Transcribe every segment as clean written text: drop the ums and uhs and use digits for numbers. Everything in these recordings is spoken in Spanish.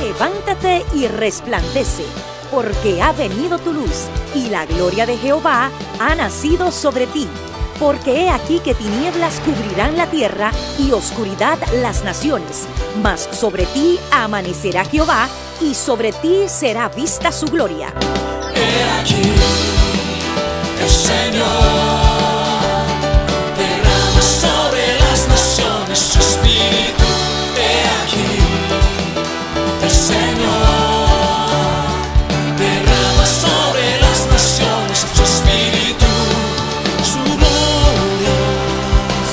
Levántate y resplandece, porque ha venido tu luz, y la gloria de Jehová ha nacido sobre ti. Porque he aquí que tinieblas cubrirán la tierra, y oscuridad las naciones. Mas sobre ti amanecerá Jehová, y sobre ti será vista su gloria. He aquí, el Señor derrama sobre las naciones su espíritu. He aquí, el Señor derrama sobre las naciones su espíritu, su gloria,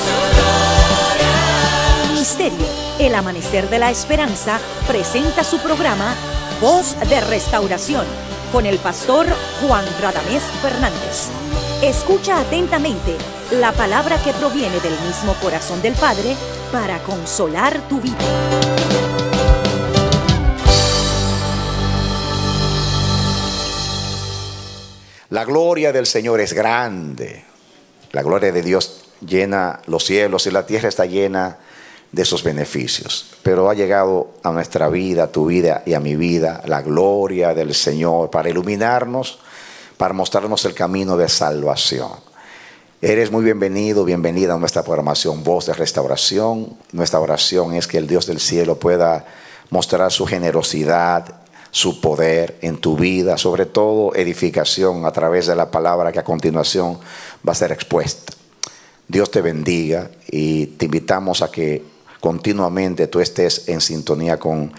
su gloria. Ministerio El Amanecer de la Esperanza presenta su programa Voz de Restauración con el pastor Juan Radamés Fernández. Escucha atentamente la palabra que proviene del mismo corazón del Padre para consolar tu vida. La gloria del Señor es grande. La gloria de Dios llena los cielos y la tierra está llena de sus beneficios. Pero ha llegado a nuestra vida, a tu vida y a mi vida, la gloria del Señor para iluminarnos, para mostrarnos el camino de salvación. Eres muy bienvenido, bienvenida a nuestra programación Voz de Restauración. Nuestra oración es que el Dios del cielo pueda mostrar su generosidad, su poder en tu vida, sobre todo edificación a través de la palabra que a continuación va a ser expuesta. Dios te bendiga y te invitamos a que continuamente tú estés en sintonía con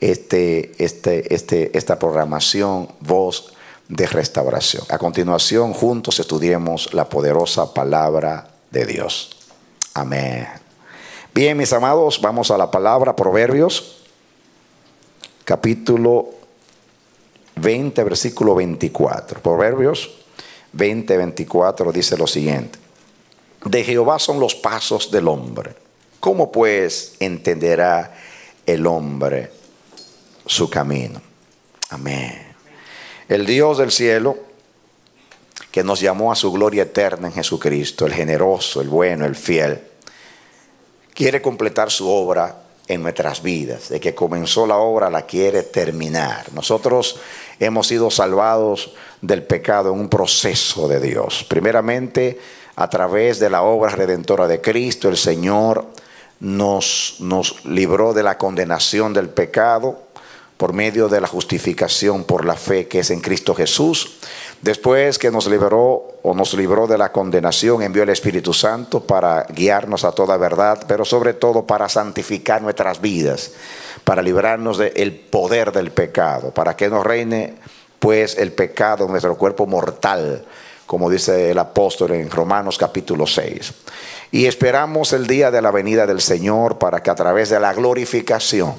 esta programación Voz de Restauración. A continuación, juntos estudiemos la poderosa palabra de Dios. Amén. Bien, mis amados, vamos a la palabra Proverbios, capítulo 20, versículo 24. Proverbios 20, 24 dice lo siguiente: de Jehová son los pasos del hombre. ¿Cómo pues entenderá el hombre su camino? Amén. El Dios del cielo, que nos llamó a su gloria eterna en Jesucristo, el generoso, el bueno, el fiel, quiere completar su obra en nuestras vidas. De que comenzó la obra, la quiere terminar. Nosotros hemos sido salvados del pecado en un proceso de Dios. Primeramente, a través de la obra redentora de Cristo, el Señor nos libró de la condenación del pecado por medio de la justificación por la fe que es en Cristo Jesús. Después que nos libró de la condenación, envió el Espíritu Santo para guiarnos a toda verdad, pero sobre todo para santificar nuestras vidas, para librarnos del poder del pecado, para que no reine pues el pecado en nuestro cuerpo mortal, como dice el apóstol en Romanos capítulo 6. Y esperamos el día de la venida del Señor para que a través de la glorificación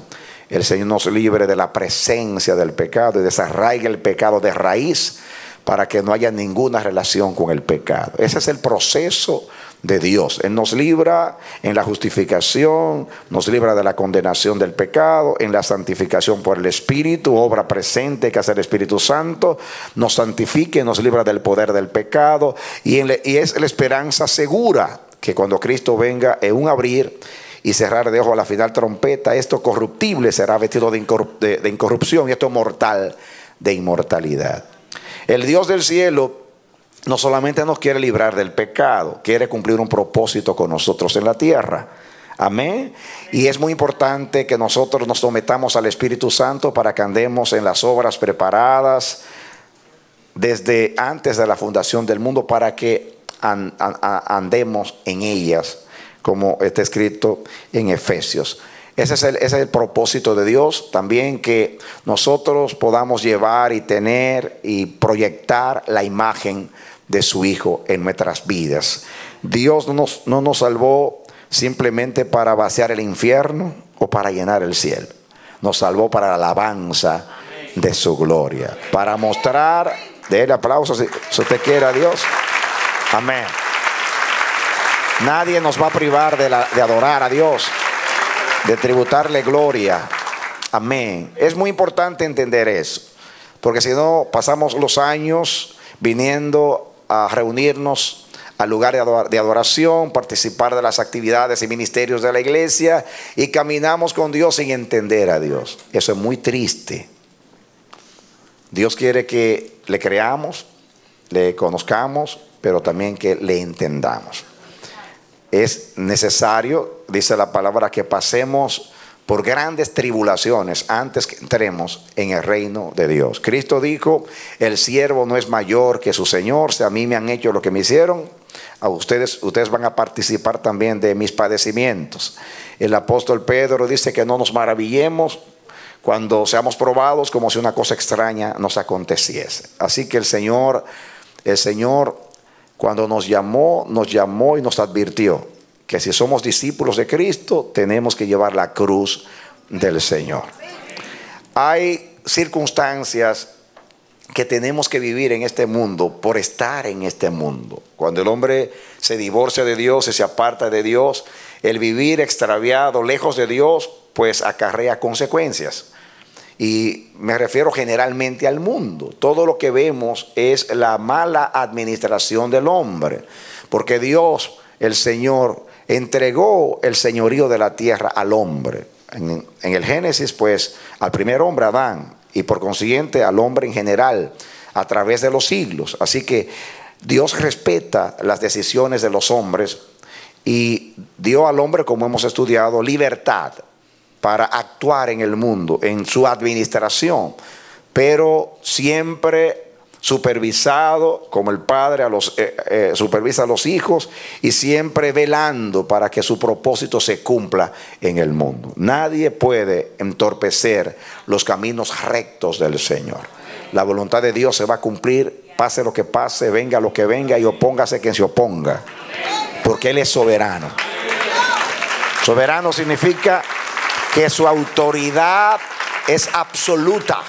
el Señor nos libre de la presencia del pecado y desarraigue el pecado de raíz, para que no haya ninguna relación con el pecado. Ese es el proceso de Dios. Él nos libra en la justificación, nos libra de la condenación del pecado, en la santificación por el Espíritu, obra presente que hace el Espíritu Santo, nos santifica y nos libra del poder del pecado, y es la esperanza segura que cuando Cristo venga en un abrir y cerrar de ojo a la final trompeta, esto corruptible será vestido de incorrupción y esto mortal de inmortalidad. El Dios del cielo no solamente nos quiere librar del pecado, quiere cumplir un propósito con nosotros en la tierra. Amén. Y es muy importante que nosotros nos sometamos al Espíritu Santo para que andemos en las obras preparadas desde antes de la fundación del mundo, para que andemos en ellas, como está escrito en Efesios. Ese es el propósito de Dios. También que nosotros podamos llevar y tener y proyectar la imagen de su Hijo en nuestras vidas. Dios no nos salvó simplemente para vaciar el infierno o para llenar el cielo. Nos salvó para la alabanza de su gloria, para mostrar, déle aplausos si usted quiere a Dios. Amén. Nadie nos va a privar de adorar a Dios, de tributarle gloria. Amén. Es muy importante entender eso, porque si no pasamos los años viniendo a reunirnos al lugar de adoración, participar de las actividades y ministerios de la iglesia, y caminamos con Dios sin entender a Dios. Eso es muy triste. Dios quiere que le creamos, le conozcamos, pero también que le entendamos. Es necesario, dice la palabra, que pasemos por grandes tribulaciones antes que entremos en el reino de Dios. Cristo dijo: el siervo no es mayor que su Señor. Si a mí me han hecho lo que me hicieron, a ustedes van a participar también de mis padecimientos. El apóstol Pedro dice que no nos maravillemos cuando seamos probados como si una cosa extraña nos aconteciese. Así que el Señor, cuando nos llamó y nos advirtió que si somos discípulos de Cristo, tenemos que llevar la cruz del Señor. Hay circunstancias que tenemos que vivir en este mundo por estar en este mundo. Cuando el hombre se divorcia de Dios y se aparta de Dios, el vivir extraviado, lejos de Dios, pues acarrea consecuencias. Y me refiero generalmente al mundo. Todo lo que vemos es la mala administración del hombre, porque Dios, el Señor, entregó el señorío de la tierra al hombre. En el Génesis, pues, al primer hombre, Adán, y por consiguiente al hombre en general, a través de los siglos. Así que Dios respeta las decisiones de los hombres y dio al hombre, como hemos estudiado, libertad para actuar en el mundo, en su administración, pero siempre supervisado, como el padre supervisa a los hijos, y siempre velando para que su propósito se cumpla en el mundo. Nadie puede entorpecer los caminos rectos del Señor. La voluntad de Dios se va a cumplir, pase lo que pase, venga lo que venga, y opóngase quien se oponga, porque Él es soberano. Soberano significa que su autoridad es absoluta,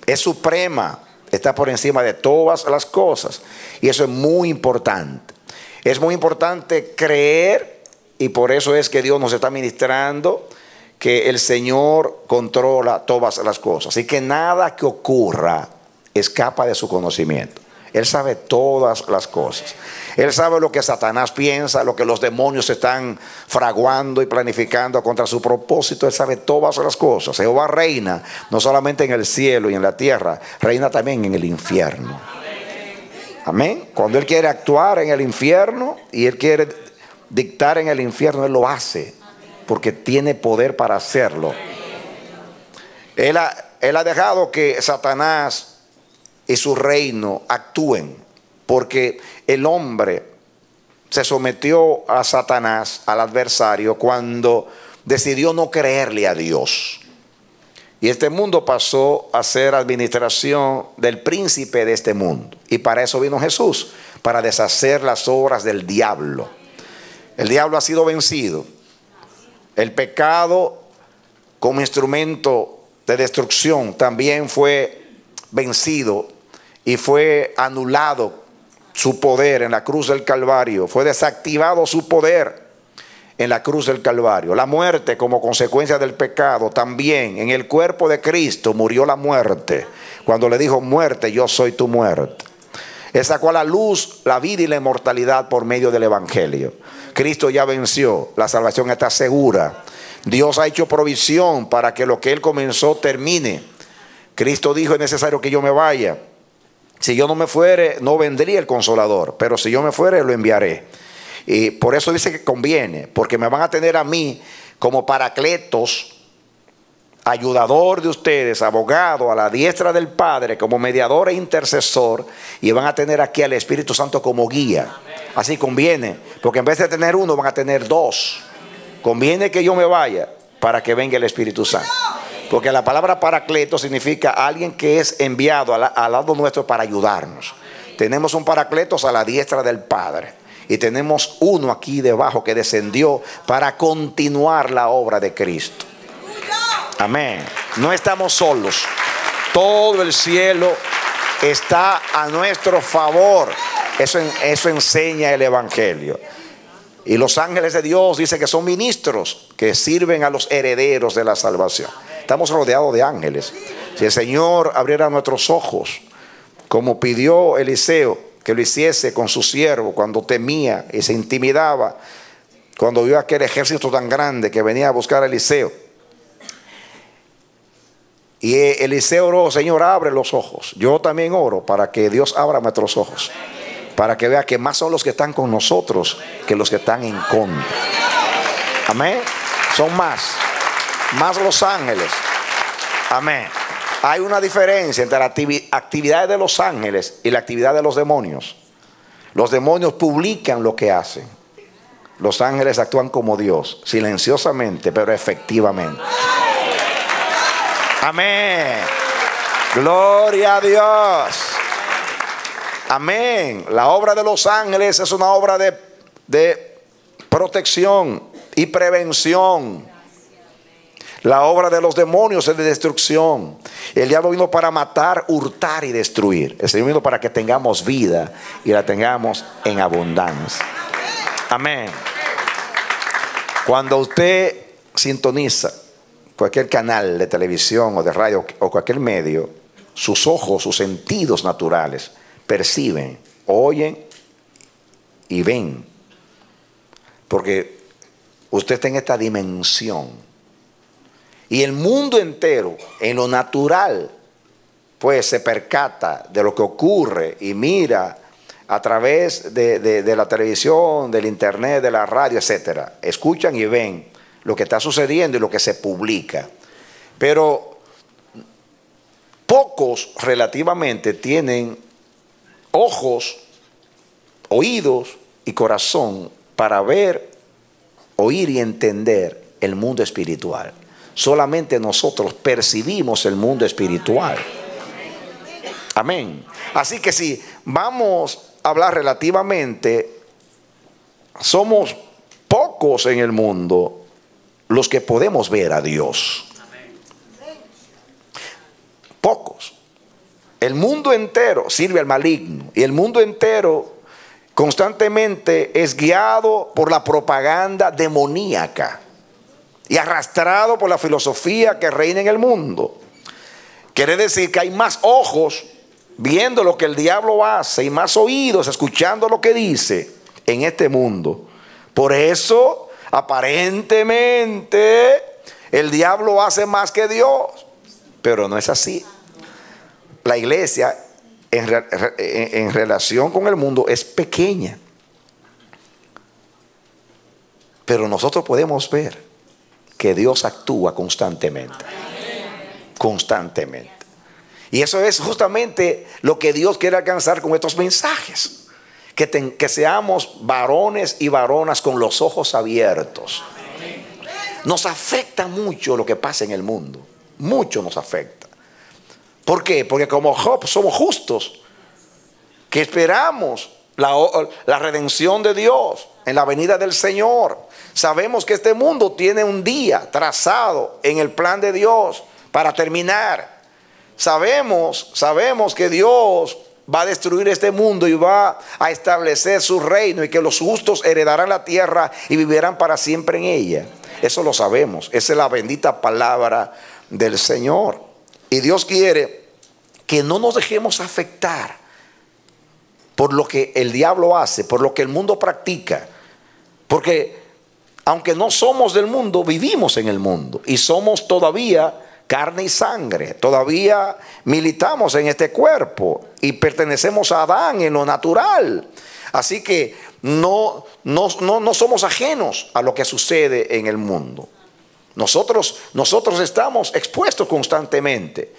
es suprema, está por encima de todas las cosas. Y eso es muy importante. Es muy importante creer, y por eso es que Dios nos está ministrando que el Señor controla todas las cosas, y que nada que ocurra escapa de su conocimiento. Él sabe todas las cosas. Él sabe lo que Satanás piensa, lo que los demonios están fraguando y planificando contra su propósito. Él sabe todas las cosas. Jehová reina no solamente en el cielo y en la tierra, reina también en el infierno. Amén. Cuando Él quiere actuar en el infierno y Él quiere dictar en el infierno, Él lo hace, porque tiene poder para hacerlo. Él ha dejado que Satanás y su reino actúen, porque el hombre se sometió a Satanás, al adversario, cuando decidió no creerle a Dios. Y este mundo pasó a ser administración del príncipe de este mundo. Y para eso vino Jesús, para deshacer las obras del diablo. El diablo ha sido vencido. El pecado, como instrumento de destrucción, también fue vencido y fue anulado su poder en la cruz del Calvario. Fue desactivado su poder en la cruz del Calvario. La muerte, como consecuencia del pecado, también en el cuerpo de Cristo murió la muerte, cuando le dijo: muerte, yo soy tu muerte. Él sacó a la luz la vida y la inmortalidad por medio del Evangelio. Cristo ya venció, la salvación está segura. Dios ha hecho provisión para que lo que Él comenzó termine. Cristo dijo: es necesario que yo me vaya. Si yo no me fuere, no vendría el Consolador, pero si yo me fuere, lo enviaré. Y por eso dice que conviene, porque me van a tener a mí como Paracletos, ayudador de ustedes, abogado a la diestra del Padre, como mediador e intercesor, y van a tener aquí al Espíritu Santo como guía. Así conviene, porque en vez de tener uno, van a tener dos. Conviene que yo me vaya para que venga el Espíritu Santo. Porque la palabra Paracleto significa alguien que es enviado al lado nuestro para ayudarnos. Tenemos un Paracletos a la diestra del Padre, y tenemos uno aquí debajo que descendió para continuar la obra de Cristo. Amén. No estamos solos. Todo el cielo está a nuestro favor. Eso enseña el Evangelio. Y los ángeles de Dios dice que son ministros que sirven a los herederos de la salvación. Estamos rodeados de ángeles. Si el Señor abriera nuestros ojos, como pidió Eliseo, que lo hiciese con su siervo cuando temía y se intimidaba, cuando vio aquel ejército tan grande que venía a buscar a Eliseo. Y Eliseo oró: Señor, abre los ojos. Yo también oro para que Dios abra nuestros ojos, para que vea que más son los que están con nosotros que los que están en contra. Amén. Son más los ángeles. Amén. Hay una diferencia entre la actividad de los ángeles y la actividad de los demonios. Los demonios publican lo que hacen. Los ángeles actúan como Dios, silenciosamente, pero efectivamente. Amén. Gloria a Dios. Amén. La obra de los ángeles es una obra de protección y prevención. La obra de los demonios es de destrucción. El diablo vino para matar, hurtar y destruir. El Señor vino para que tengamos vida y la tengamos en abundancia. Amén. Cuando usted sintoniza cualquier canal de televisión o de radio o cualquier medio, sus ojos, sus sentidos naturales perciben, oyen y ven. Porque usted está en esta dimensión. Y el mundo entero, en lo natural, pues se percata de lo que ocurre y mira a través de la televisión, del internet, de la radio, etcétera. Escuchan y ven lo que está sucediendo y lo que se publica. Pero pocos relativamente tienen ojos, oídos y corazón para ver, oír y entender el mundo espiritual. Solamente nosotros percibimos el mundo espiritual. Amén. Así que si vamos a hablar relativamente, somos pocos en el mundo los que podemos ver a Dios. Pocos. El mundo entero sirve al maligno y el mundo entero constantemente es guiado por la propaganda demoníaca y arrastrado por la filosofía que reina en el mundo. Quiere decir que hay más ojos viendo lo que el diablo hace y más oídos escuchando lo que dice en este mundo. Por eso, aparentemente, el diablo hace más que Dios, pero no es así. La iglesia en relación con el mundo es pequeña, pero nosotros podemos ver que Dios actúa constantemente. Constantemente. Y eso es justamente lo que Dios quiere alcanzar con estos mensajes. Que seamos varones y varonas con los ojos abiertos. Nos afecta mucho lo que pasa en el mundo. Mucho nos afecta. ¿Por qué? Porque como Job somos justos, que esperamos la redención de Dios en la venida del Señor. Sabemos que este mundo tiene un día trazado en el plan de Dios para terminar. Sabemos que Dios va a destruir este mundo y va a establecer su reino y que los justos heredarán la tierra y vivirán para siempre en ella. Eso lo sabemos. Esa es la bendita palabra del Señor. Y Dios quiere que no nos dejemos afectar por lo que el diablo hace, por lo que el mundo practica. Porque aunque no somos del mundo, vivimos en el mundo y somos todavía carne y sangre. Todavía militamos en este cuerpo y pertenecemos a Adán en lo natural. Así que no somos ajenos a lo que sucede en el mundo. Nosotros estamos expuestos constantemente.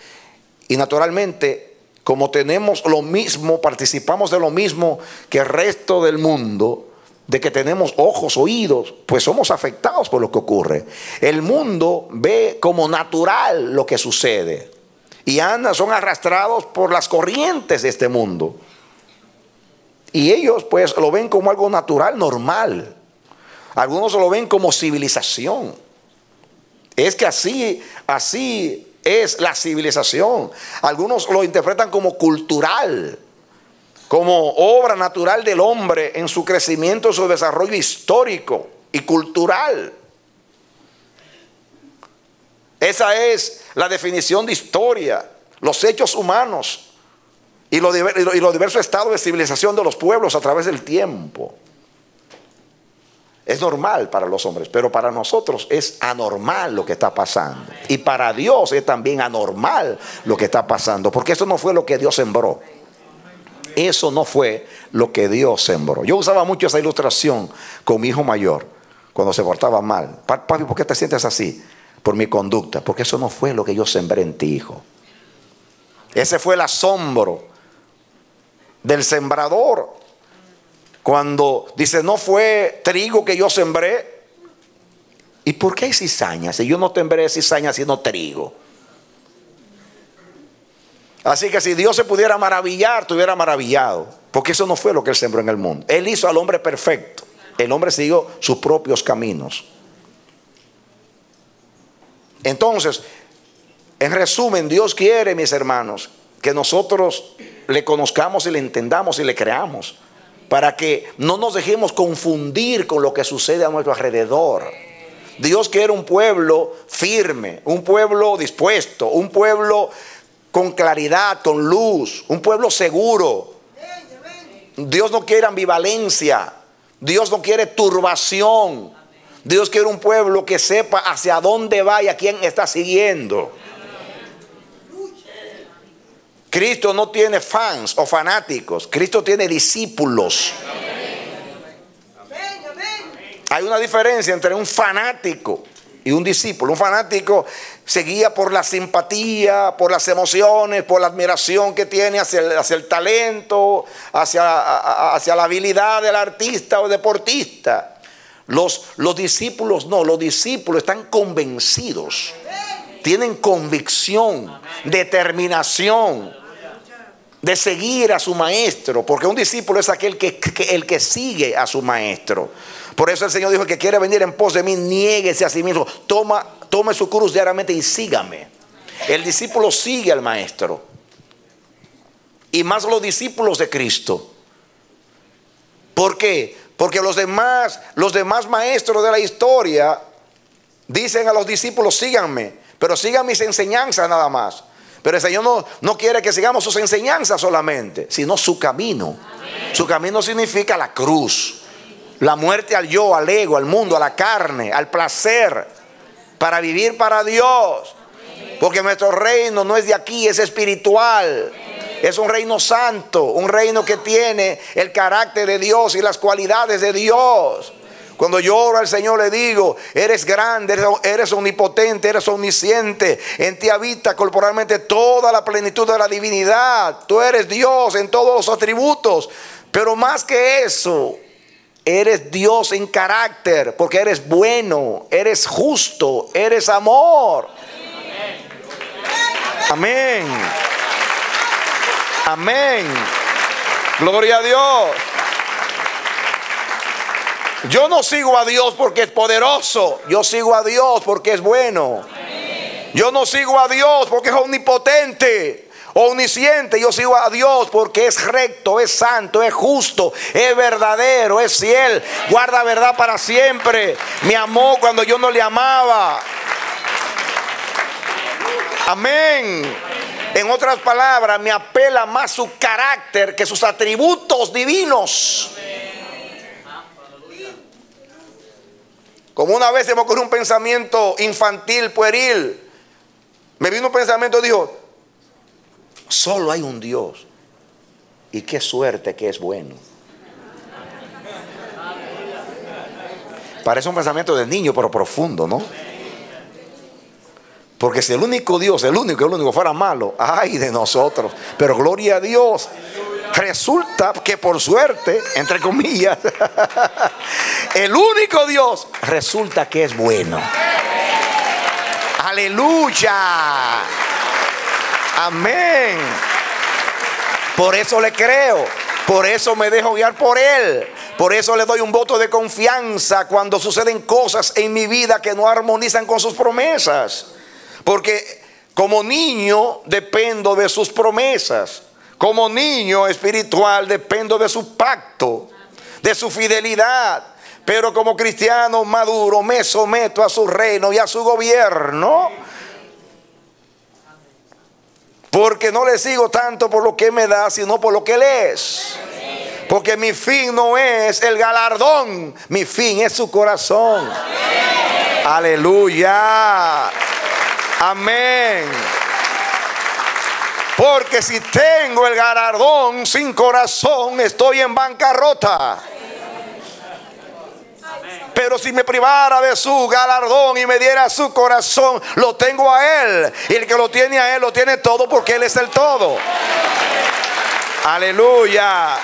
Y naturalmente, como tenemos lo mismo, participamos de lo mismo que el resto del mundo, de que tenemos ojos, oídos, pues somos afectados por lo que ocurre. El mundo ve como natural lo que sucede y son arrastrados por las corrientes de este mundo. Y ellos pues lo ven como algo natural, normal. Algunos lo ven como civilización. Es que así es la civilización. Algunos lo interpretan como cultural, como obra natural del hombre en su crecimiento, en su desarrollo histórico y cultural. Esa es la definición de historia, los hechos humanos. y los diversos estados de civilización de los pueblos a través del tiempo. Es normal para los hombres, pero para nosotros es anormal lo que está pasando. Y para Dios es también anormal lo que está pasando, porque eso no fue lo que Dios sembró. Eso no fue lo que Dios sembró. Yo usaba mucho esa ilustración con mi hijo mayor cuando se portaba mal. Papi, ¿por qué te sientes así? Por mi conducta. Porque eso no fue lo que yo sembré en ti, hijo. Ese fue el asombro del sembrador cuando dice: no fue trigo que yo sembré. ¿Y por qué hay cizaña? Si yo no sembré cizaña sino trigo. Así que si Dios se pudiera maravillar, estuviera maravillado, porque eso no fue lo que Él sembró en el mundo. Él hizo al hombre perfecto. El hombre siguió sus propios caminos. Entonces, en resumen, Dios quiere, mis hermanos, que nosotros le conozcamos y le entendamos y le creamos, para que no nos dejemos confundir con lo que sucede a nuestro alrededor. Dios quiere un pueblo firme, un pueblo dispuesto, un pueblo con claridad, con luz, un pueblo seguro. Dios no quiere ambivalencia, Dios no quiere turbación. Dios quiere un pueblo que sepa hacia dónde va y a quién está siguiendo. Cristo no tiene fans o fanáticos, Cristo tiene discípulos. Hay una diferencia entre un fanático y un discípulo. Un fanático se guía por la simpatía, por las emociones, por la admiración que tiene hacia el talento, hacia la habilidad del artista o deportista. Los discípulos no, los discípulos están convencidos, tienen convicción, determinación de seguir a su maestro, porque un discípulo es aquel el que sigue a su maestro. Por eso el Señor dijo: el que quiere venir en pos de mí, niéguese a sí mismo, tome su cruz diariamente y sígame. El discípulo sigue al maestro, y más los discípulos de Cristo. ¿Por qué? Porque los demás maestros de la historia dicen a los discípulos: síganme, pero sigan mis enseñanzas nada más. Pero el Señor no quiere que sigamos sus enseñanzas solamente, sino su camino. Amén. Su camino significa la cruz, la muerte al yo, al ego, al mundo, a la carne, al placer, para vivir para Dios. Porque nuestro reino no es de aquí, es espiritual. Es un reino santo, un reino que tiene el carácter de Dios y las cualidades de Dios. Cuando yo oro al Señor le digo: eres grande, eres omnipotente, eres omnisciente. En ti habita corporalmente toda la plenitud de la divinidad. Tú eres Dios en todos los atributos. Pero más que eso, eres Dios en carácter, porque eres bueno, eres justo, eres amor. Amén. Amén. Gloria a Dios. Yo no sigo a Dios porque es poderoso. Yo sigo a Dios porque es bueno. Yo no sigo a Dios porque es omnipotente, omnisciente. Yo sigo a Dios porque es recto, es santo, es justo, es verdadero, es fiel, guarda verdad para siempre. Me amó cuando yo no le amaba. Amén. En otras palabras, me apela más su carácter que sus atributos divinos. Como una vez se me ocurrió un pensamiento infantil, pueril. Me vino un pensamiento, dijo: solo hay un Dios, y qué suerte que es bueno. Parece un pensamiento de niño, pero profundo, ¿no? Porque si el único Dios, el único fuera malo, ay de nosotros. Pero gloria a Dios, resulta que por suerte, entre comillas, el único Dios resulta que es bueno. Aleluya. Amén. Por eso le creo, por eso me dejo guiar por Él. Por eso le doy un voto de confianza cuando suceden cosas en mi vida que no armonizan con sus promesas. Porque como niño dependo de sus promesas. Como niño espiritual dependo de su pacto, de su fidelidad. Pero como cristiano maduro me someto a su reino y a su gobierno. Porque no le sigo tanto por lo que Él me da, sino por lo que Él es. Porque mi fin no es el galardón, mi fin es su corazón. Aleluya. Amén. Porque si tengo el galardón sin corazón, estoy en bancarrota. Pero si me privara de su galardón y me diera su corazón, lo tengo a Él. Y el que lo tiene a Él, lo tiene todo, porque Él es el todo. Aleluya.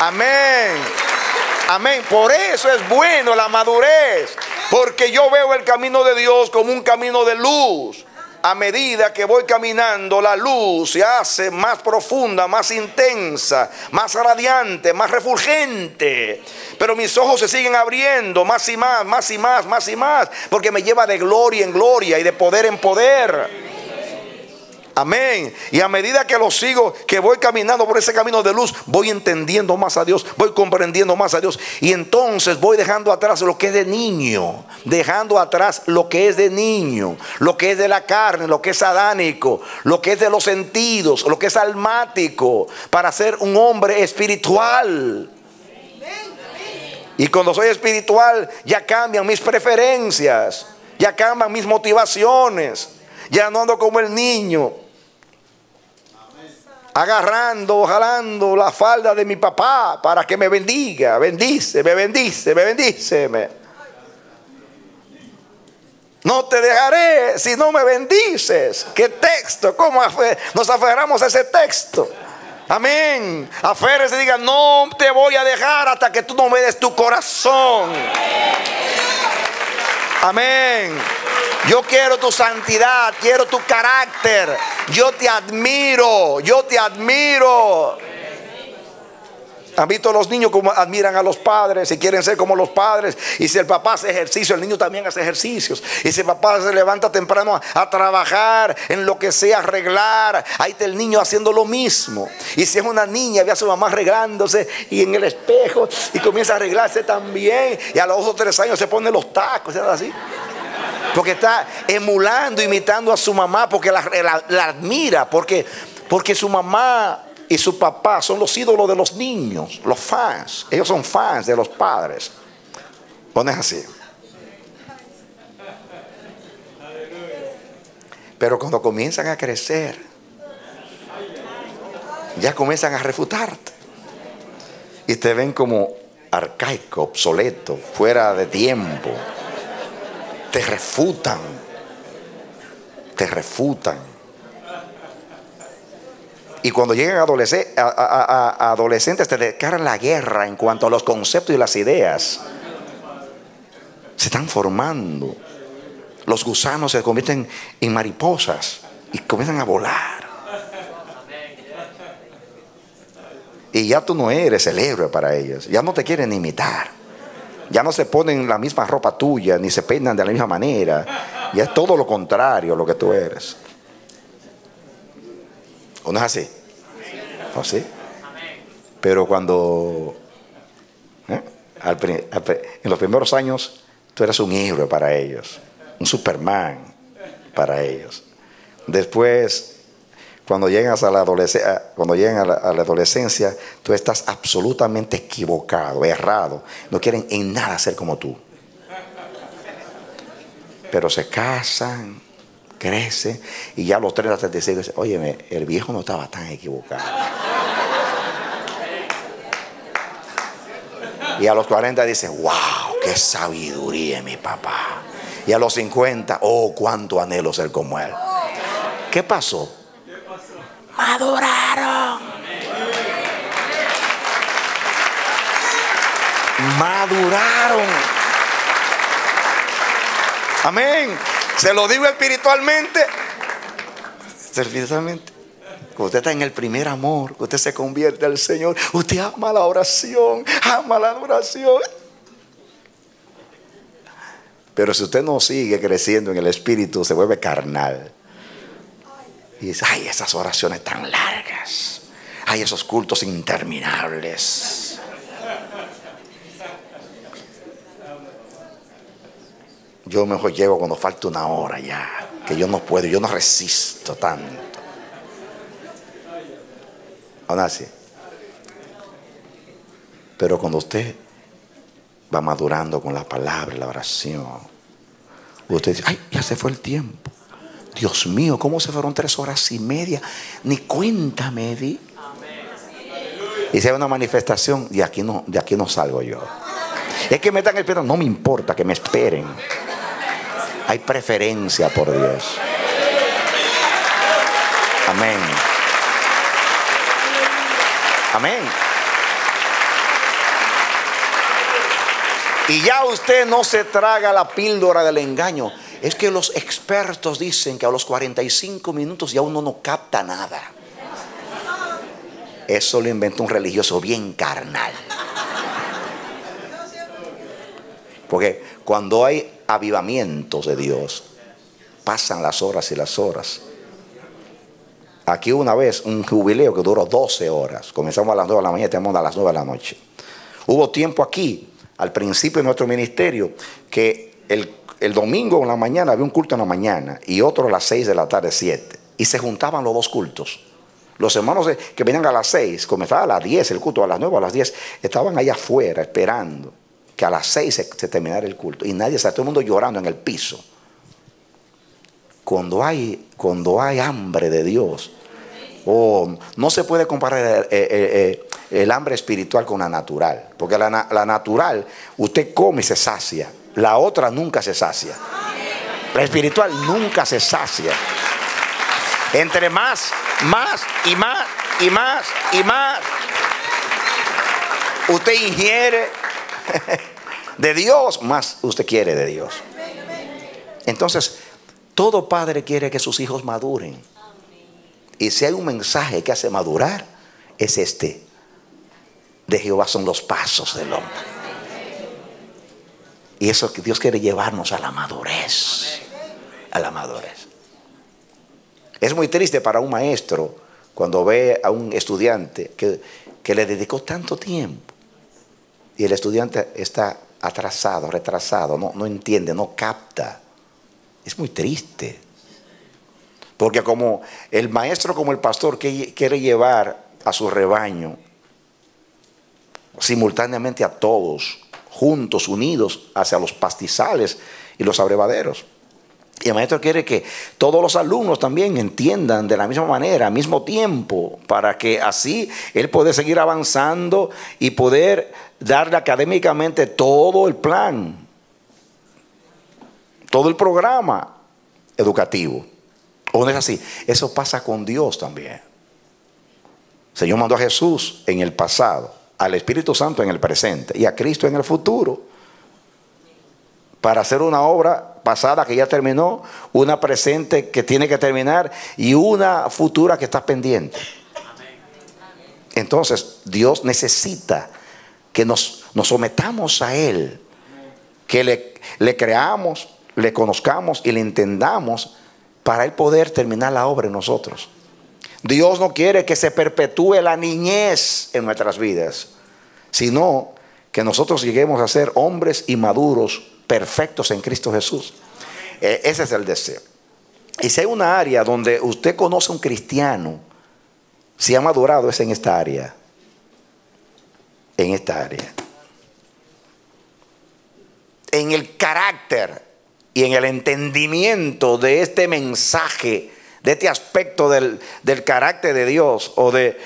Amén. Amén. Por eso es bueno la madurez. Porque yo veo el camino de Dios como un camino de luz. A medida que voy caminando, la luz se hace más profunda, más intensa, más radiante, más refulgente. Pero mis ojos se siguen abriendo más y más, más y más, más y más. Porque me lleva de gloria en gloria y de poder en poder. Amén. Y a medida que lo sigo, que voy caminando por ese camino de luz, voy entendiendo más a Dios, voy comprendiendo más a Dios. Y entonces voy dejando atrás lo que es de niño, dejando atrás lo que es de niño, lo que es de la carne, lo que es adánico, lo que es de los sentidos, lo que es almático, para ser un hombre espiritual. Y cuando soy espiritual, ya cambian mis preferencias, ya cambian mis motivaciones. Ya no ando como el niño, agarrando, jalando la falda de mi papá para que me bendiga. Bendíceme, bendíceme, bendíceme. No te dejaré si no me bendices. ¿Qué texto? ¿Cómo nos aferramos a ese texto? Amén. Aférrese y diga: no te voy a dejar hasta que tú no me des tu corazón. Amén. Yo quiero tu santidad, quiero tu carácter. Yo te admiro, yo te admiro. ¿Han visto los niños como admiran a los padres y quieren ser como los padres? Y si el papá hace ejercicio, el niño también hace ejercicios. Y si el papá se levanta temprano a trabajar en lo que sea, arreglar, ahí está el niño haciendo lo mismo. Y si es una niña, ve a su mamá arreglándose y en el espejo y comienza a arreglarse también. Y a los 2 o 3 años se pone los tacos, ¿sabes? Así. Porque está emulando, imitando a su mamá, porque la admira, porque su mamá y su papá son los ídolos de los niños, los fans. Ellos son fans de los padres. ¿No es así? Pero cuando comienzan a crecer, ya comienzan a refutarte y te ven como arcaico, obsoleto, fuera de tiempo. Te refutan. Te refutan. Y cuando llegan a adolescentes, te declaran la guerra en cuanto a los conceptos y las ideas. Se están formando. Los gusanos se convierten en mariposas y comienzan a volar. Y ya tú no eres el héroe para ellos. Ya no te quieren imitar. Ya no se ponen la misma ropa tuya, ni se peinan de la misma manera. Ya es todo lo contrario a lo que tú eres. ¿O no es así? ¿O sí? Pero cuando en los primeros años tú eras un héroe para ellos, un Superman para ellos. Después, cuando llegas a la adolescencia, tú estás absolutamente equivocado, errado. No quieren en nada ser como tú. Pero se casan, crecen, y ya a los 30, 36 dicen: óyeme, el viejo no estaba tan equivocado. Y a los 40 dicen: wow, qué sabiduría mi papá. Y a los 50, oh, cuánto anhelo ser como él. ¿Qué pasó? Maduraron. Maduraron. Amén. Se lo digo espiritualmente. Espiritualmente. Cuando usted está en el primer amor, usted se convierte al Señor. Usted ama la oración, ama la adoración. Pero si usted no sigue creciendo en el espíritu, se vuelve carnal. Y dice: ay, esas oraciones tan largas, ay, esos cultos interminables. Yo mejor llego cuando falta 1 hora ya, que yo no puedo, yo no resisto tanto. Aún así. Pero cuando usted va madurando con la palabra, la oración, usted dice, ay, ya se fue el tiempo. Dios mío, ¿cómo se fueron 3 horas y media? Ni cuenta me di. Y si hay una manifestación, de aquí no salgo yo. Es que me están esperando, no me importa que me esperen. Hay preferencia por Dios. Amén. Amén. Y ya usted no se traga la píldora del engaño. Es que los expertos dicen que a los 45 minutos ya uno no capta nada. Eso lo inventó un religioso bien carnal. Porque cuando hay avivamientos de Dios, pasan las horas y las horas. Aquí una vez un jubileo que duró 12 horas. Comenzamos a las 9 de la mañana y terminamos a las 9 de la noche. Hubo tiempo aquí, al principio de nuestro ministerio, que el domingo en la mañana había un culto en la mañana y otro a las 6 de la tarde, 7. Y se juntaban los dos cultos. Los hermanos que venían a las 6, comenzaba a las 10 el culto, a las 9 o a las 10, estaban allá afuera esperando que a las 6 se terminara el culto. Y nadie, todo el mundo llorando en el piso. Cuando hay hambre de Dios, no se puede comparar el hambre espiritual con la natural. Porque la natural, usted come y se sacia. La otra nunca se sacia. La espiritual nunca se sacia. Entre más usted ingiere de Dios, más usted quiere de Dios. Entonces, todo padre quiere que sus hijos maduren. Y si hay un mensaje que hace madurar, es este: de Jehová son los pasos del hombre. Y eso que Dios quiere llevarnos a la madurez. A la madurez. Es muy triste para un maestro cuando ve a un estudiante que le dedicó tanto tiempo y el estudiante está atrasado, retrasado, no entiende, no capta. Es muy triste. Porque como el maestro, como el pastor que quiere llevar a su rebaño simultáneamente a todos, juntos, unidos hacia los pastizales y los abrevaderos. Y el maestro quiere que todos los alumnos también entiendan de la misma manera, al mismo tiempo, para que así él pueda seguir avanzando y poder darle académicamente todo el plan, todo el programa educativo. ¿O no es así? Eso pasa con Dios también. El Señor mandó a Jesús en el pasado, al Espíritu Santo en el presente y a Cristo en el futuro, para hacer una obra pasada que ya terminó, una presente que tiene que terminar y una futura que está pendiente. Entonces Dios necesita que nos sometamos a Él, que le creamos, le conozcamos y le entendamos para Él poder terminar la obra en nosotros. Dios no quiere que se perpetúe la niñez en nuestras vidas, sino que nosotros lleguemos a ser hombres y maduros, perfectos en Cristo Jesús. Ese es el deseo. Y si hay una área donde usted conoce a un cristiano, si ha madurado, es en esta área. En esta área. En el carácter y en el entendimiento de este mensaje, de este aspecto del carácter de Dios o de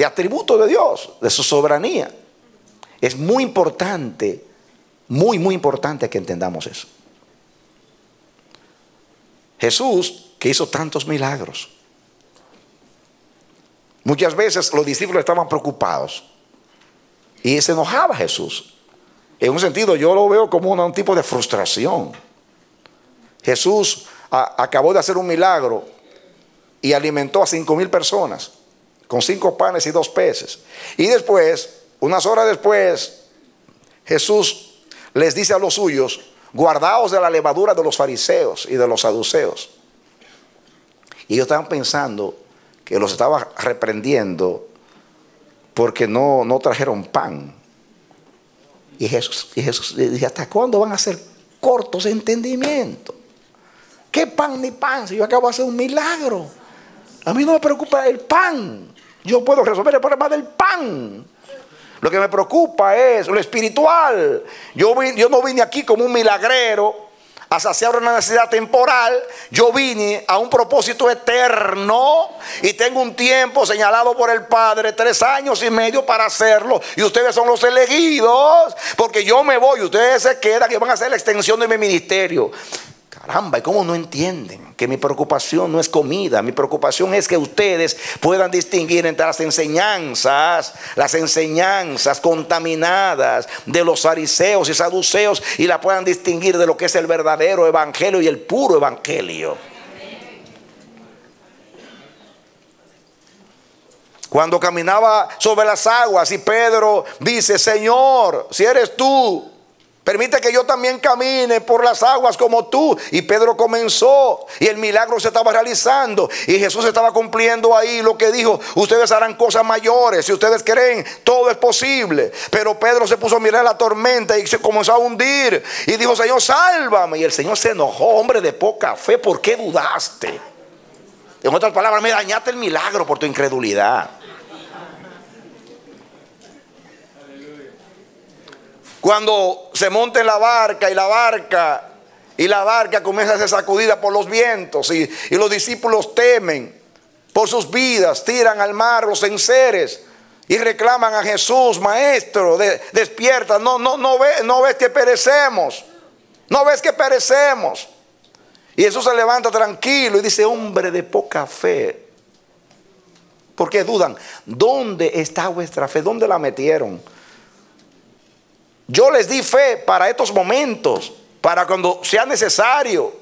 atributo de Dios, de su soberanía. Es muy importante, muy importante que entendamos eso. Jesús, que hizo tantos milagros, muchas veces los discípulos estaban preocupados y se enojaba Jesús. En un sentido yo lo veo como un tipo de frustración. Jesús acabó de hacer un milagro y alimentó a 5,000 personas con 5 panes y 2 peces. Y después, unas horas después, Jesús les dice a los suyos: guardaos de la levadura de los fariseos y de los saduceos. Y ellos estaban pensando que los estaba reprendiendo porque no trajeron pan. Y Jesús le dice: ¿hasta cuándo van a ser cortos de entendimiento? ¿Qué pan ni pan? Si yo acabo de hacer un milagro. A mí no me preocupa el pan. Yo puedo resolver el problema del pan. Lo que me preocupa es lo espiritual. Yo no vine aquí como un milagrero a saciar una necesidad temporal. Yo vine a un propósito eterno y tengo un tiempo señalado por el Padre, 3 años y medio para hacerlo. Y ustedes son los elegidos, porque yo me voy y ustedes se quedan y van a hacer la extensión de mi ministerio. Caramba, ¿y cómo no entienden que mi preocupación no es comida? Mi preocupación es que ustedes puedan distinguir entre las enseñanzas contaminadas de los fariseos y saduceos, y la puedan distinguir de lo que es el verdadero evangelio y el puro evangelio. Cuando caminaba sobre las aguas y Pedro dice: Señor, si eres tú, permite que yo también camine por las aguas como tú. Y Pedro comenzó y el milagro se estaba realizando. Y Jesús estaba cumpliendo ahí lo que dijo: ustedes harán cosas mayores. Si ustedes creen, todo es posible. Pero Pedro se puso a mirar la tormenta y se comenzó a hundir. Y dijo: Señor, sálvame. Y el Señor se enojó: hombre de poca fe, ¿por qué dudaste? En otras palabras, me dañaste el milagro por tu incredulidad. Cuando se monta en la barca y la barca comienza a ser sacudida por los vientos y los discípulos temen por sus vidas, tiran al mar los enseres y reclaman a Jesús: Maestro, despierta, no ves que perecemos, no ves que perecemos. Y Jesús se levanta tranquilo y dice: hombre de poca fe, ¿por qué dudan? ¿Dónde está vuestra fe? ¿Dónde la metieron? Yo les di fe para estos momentos, para cuando sea necesario.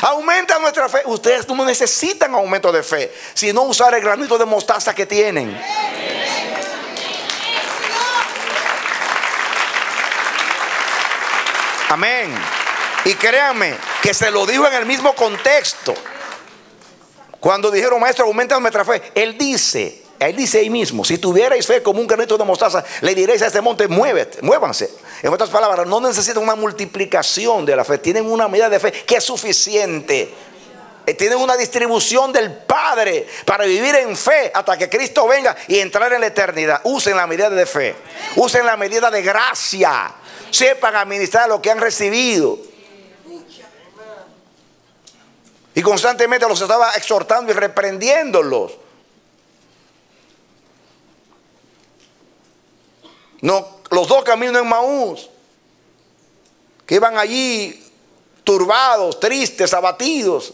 Aumenta nuestra fe. Ustedes no necesitan aumento de fe, sino usar el granito de mostaza que tienen. Amén. Y créanme que se lo dijo en el mismo contexto. Cuando dijeron: Maestro, aumenta nuestra fe, Él dice ahí mismo: si tuvierais fe como un granito de mostaza, le diréis a este monte: muévanse. En otras palabras, no necesitan una multiplicación de la fe, tienen una medida de fe que es suficiente. Tienen una distribución del Padre para vivir en fe hasta que Cristo venga y entrar en la eternidad. Usen la medida de fe, usen la medida de gracia, sepan administrar lo que han recibido. Y constantemente los estaba exhortando y reprendiéndolos. No, los dos caminos en Maús, que iban allí turbados, tristes, abatidos.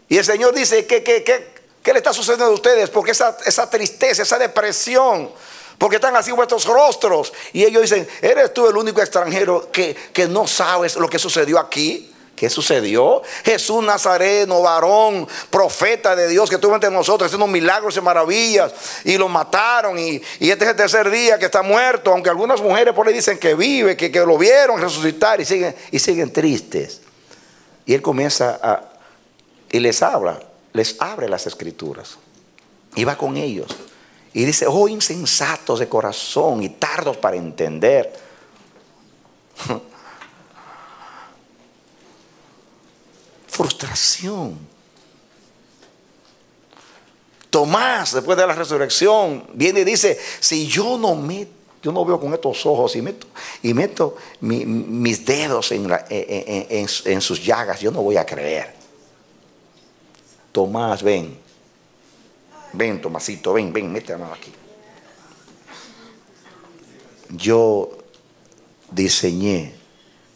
Y el Señor dice: ¿qué le está sucediendo a ustedes? Porque esa tristeza, esa depresión, porque están así vuestros rostros. Y ellos dicen: ¿eres tú el único extranjero que no sabes lo que sucedió aquí? ¿Qué sucedió? Jesús Nazareno, varón, profeta de Dios, que estuvo entre nosotros haciendo milagros y maravillas, y lo mataron, y este es el 3er día que está muerto, aunque algunas mujeres por ahí dicen que vive, que lo vieron resucitar, y siguen tristes. Y Él comienza y les abre las escrituras, y va con ellos, y dice: oh insensatos de corazón y tardos para entender. Frustración. Tomás, después de la resurrección, viene y dice: si yo no veo con estos ojos y meto mis dedos en sus llagas, yo no voy a creer. Tomás, ven, Tomasito, ven, mete la mano aquí. Yo diseñé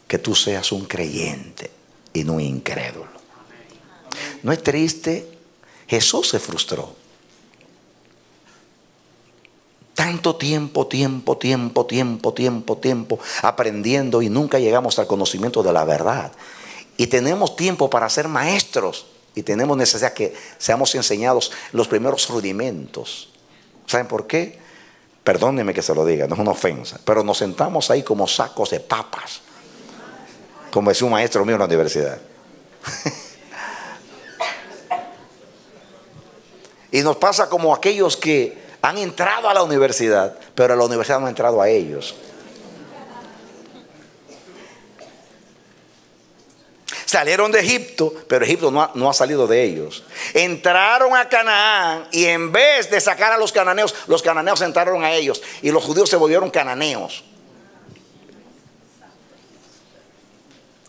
que tú seas un creyente y no incrédulo. ¿No es triste? Jesús se frustró. Tanto tiempo aprendiendo y nunca llegamos al conocimiento de la verdad. Y tenemos tiempo para ser maestros y tenemos necesidad que seamos enseñados los primeros rudimentos. ¿Saben por qué? Perdónenme que se lo diga, no es una ofensa, pero nos sentamos ahí como sacos de papas, como decía un maestro mío en la universidad. Y nos pasa como aquellos que han entrado a la universidad, pero la universidad no ha entrado a ellos. Salieron de Egipto, pero Egipto no ha salido de ellos. Entraron a Canaán y en vez de sacar a los cananeos entraron a ellos. Y los judíos se volvieron cananeos.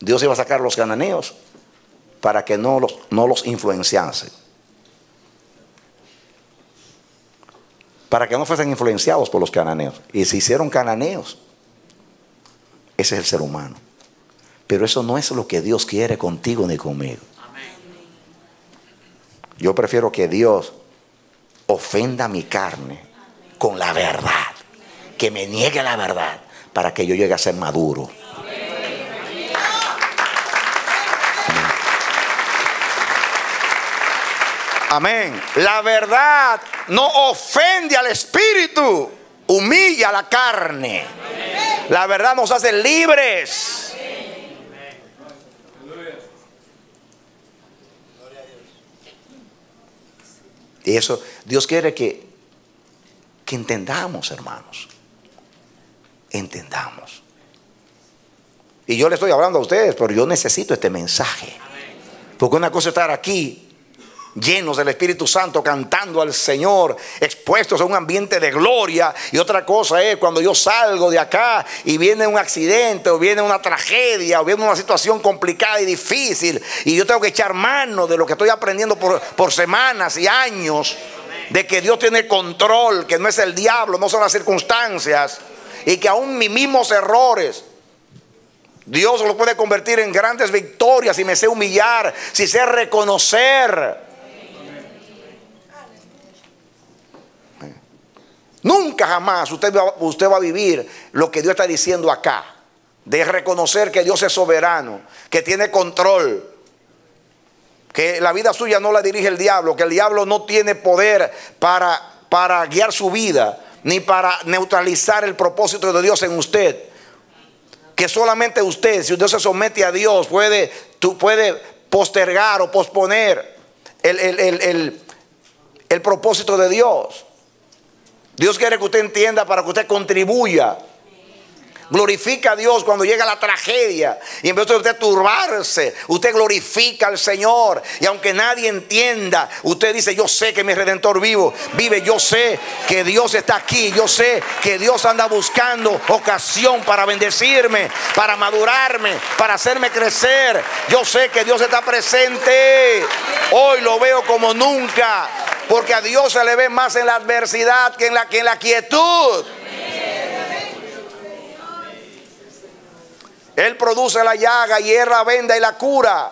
Dios iba a sacar a los cananeos para que no los influenciase. Para que no fuesen influenciados por los cananeos. Y se hicieron cananeos. Ese es el ser humano. Pero eso no es lo que Dios quiere contigo ni conmigo. Yo prefiero que Dios ofenda mi carne con la verdad. Que me niegue la verdad para que yo llegue a ser maduro. Amén. La verdad no ofende al espíritu, humilla a la carne. La verdad nos hace libres. Y eso Dios quiere que entendamos, hermanos. Entendamos. Y yo le estoy hablando a ustedes, pero yo necesito este mensaje. Porque una cosa es estar aquí llenos del Espíritu Santo, cantando al Señor, expuestos a un ambiente de gloria. Y otra cosa es cuando yo salgo de acá y viene un accidente, o viene una tragedia, o viene una situación complicada y difícil, y yo tengo que echar mano de lo que estoy aprendiendo por semanas y años, de que Dios tiene control, que no es el diablo, no son las circunstancias, y que aún mis mismos errores Dios los puede convertir en grandes victorias si me sé humillar, si sé reconocer. Nunca jamás usted va a vivir lo que Dios está diciendo acá, de reconocer que Dios es soberano, que tiene control, que la vida suya no la dirige el diablo, que el diablo no tiene poder para guiar su vida, ni para neutralizar el propósito de Dios en usted. Que solamente usted, si usted se somete a Dios, puede postergar o posponer el propósito de Dios. Dios quiere que usted entienda para que usted contribuya. Glorifica a Dios cuando llega la tragedia. Y en vez de usted turbarse, usted glorifica al Señor. Y aunque nadie entienda, usted dice: yo sé que mi Redentor vive. Yo sé que Dios está aquí. Yo sé que Dios anda buscando ocasión para bendecirme, para madurarme, para hacerme crecer. Yo sé que Dios está presente. Hoy lo veo como nunca, porque a Dios se le ve más en la adversidad que en la quietud. Él produce la llaga y Él la venda y la cura.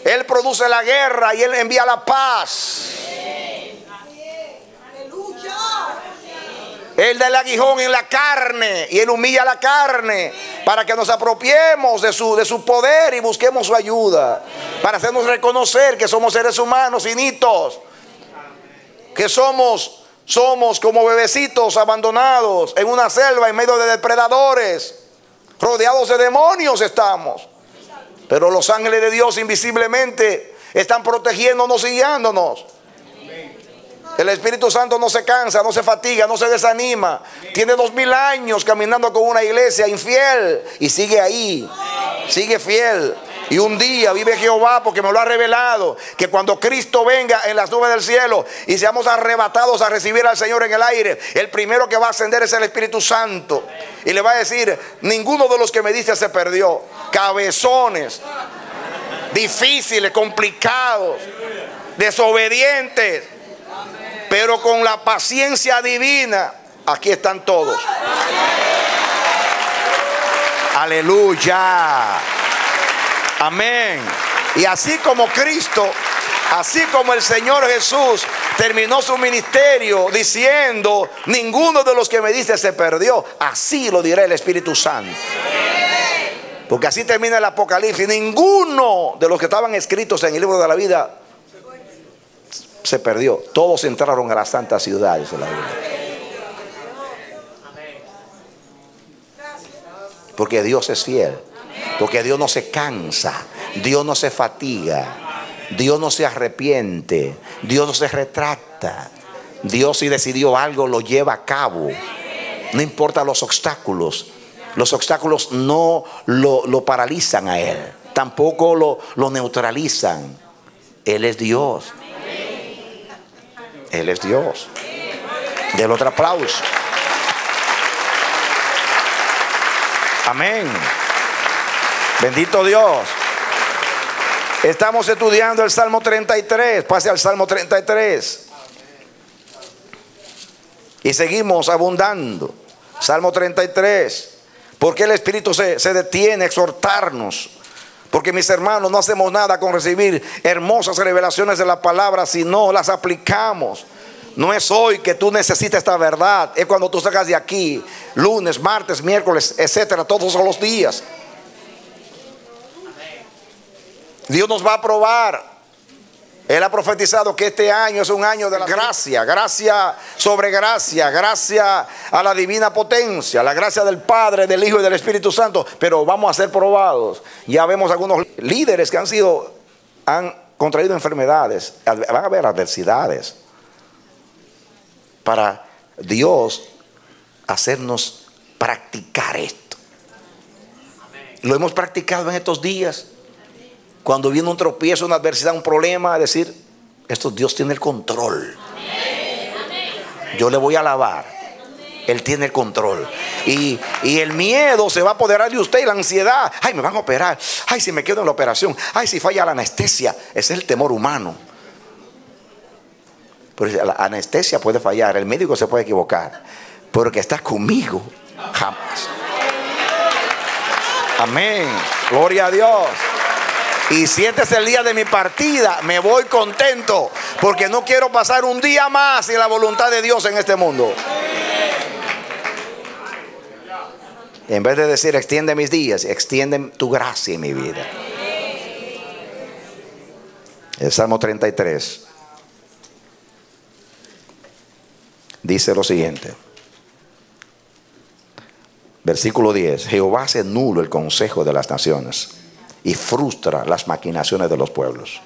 Él produce la guerra y Él envía la paz. Él da el aguijón en la carne y Él humilla la carne para que nos apropiemos de su poder y busquemos su ayuda, para hacernos reconocer que somos seres humanos finitos, que somos como bebecitos abandonados en una selva en medio de depredadores. Rodeados de demonios estamos, pero los ángeles de Dios invisiblemente están protegiéndonos y guiándonos. El Espíritu Santo no se cansa, no se fatiga, no se desanima. Tiene 2000 años caminando con una iglesia infiel y sigue ahí, sigue fiel. Y un día vive Jehová, porque me lo ha revelado, que cuando Cristo venga en las nubes del cielo y seamos arrebatados a recibir al Señor en el aire, el primero que va a ascender es el Espíritu Santo. Y le va a decir: ninguno de los que me diste se perdió. Cabezones, difíciles, complicados, desobedientes, pero con la paciencia divina, aquí están todos. Aleluya. Amén. Y así como Cristo, así como el Señor Jesús terminó su ministerio diciendo: ninguno de los que me diste se perdió, así lo dirá el Espíritu Santo. Porque así termina el Apocalipsis: ninguno de los que estaban escritos en el libro de la vida se perdió. Todos entraron a las santas ciudades de la vida. Porque Dios es fiel. Porque Dios no se cansa, Dios no se fatiga, Dios no se arrepiente, Dios no se retracta. Dios, si decidió algo, lo lleva a cabo. No importa los obstáculos no lo paralizan a Él. tampoco lo neutralizan. Él es Dios. Él es Dios. Del otro aplauso. Amén. Bendito Dios. Estamos estudiando el Salmo 33. Pase al Salmo 33. Y seguimos abundando. Salmo 33. ¿Por qué el Espíritu se detiene a exhortarnos? Porque, mis hermanos, no hacemos nada con recibir hermosas revelaciones de la palabra si no las aplicamos. No es hoy que tú necesitas esta verdad. Es cuando tú salgas de aquí. Lunes, martes, miércoles, etcétera. Todos son los días. Dios nos va a probar. Él ha profetizado que este año es un año de la gracia. Gracia sobre gracia. Gracia a la divina potencia. La gracia del Padre, del Hijo y del Espíritu Santo. Pero vamos a ser probados. Ya vemos algunos líderes que han contraído enfermedades. Van a haber adversidades. Para Dios hacernos practicar esto. Lo hemos practicado en estos días. Cuando viene un tropiezo, una adversidad, un problema, decir, esto Dios tiene el control. Yo le voy a alabar. Él tiene el control. Y el miedo se va a apoderar de usted, y la ansiedad. Ay, me van a operar. Ay, si me quedo en la operación. Ay, si falla la anestesia. Ese es el temor humano. Pero la anestesia puede fallar, el médico se puede equivocar, pero que está conmigo, jamás. Amén. Gloria a Dios. Y si este es el día de mi partida, me voy contento, porque no quiero pasar un día más sin la voluntad de Dios en este mundo. En vez de decir extiende mis días, extiende tu gracia en mi vida. El Salmo 33 dice lo siguiente. Versículo 10. Jehová hace nulo el consejo de las naciones y frustra las maquinaciones de los pueblos.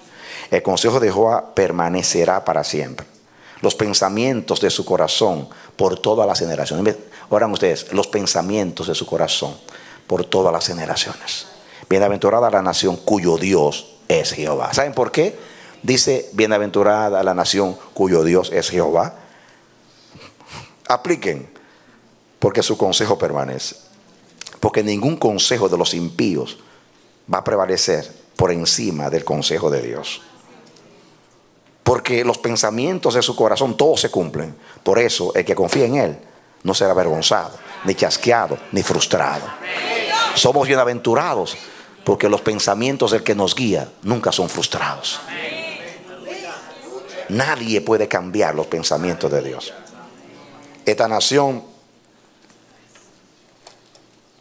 El consejo de Jehová permanecerá para siempre, los pensamientos de su corazón por todas las generaciones. Oran ustedes, los pensamientos de su corazón por todas las generaciones. Bienaventurada la nación cuyo Dios es Jehová. ¿Saben por qué? Dice, bienaventurada la nación cuyo Dios es Jehová. Apliquen, porque su consejo permanece. Porque ningún consejo de los impíos va a prevalecer por encima del consejo de Dios. Porque los pensamientos de su corazón todos se cumplen. Por eso el que confía en Él no será avergonzado, ni chasqueado, ni frustrado. Somos bienaventurados porque los pensamientos del que nos guía nunca son frustrados. Nadie puede cambiar los pensamientos de Dios. Esta nación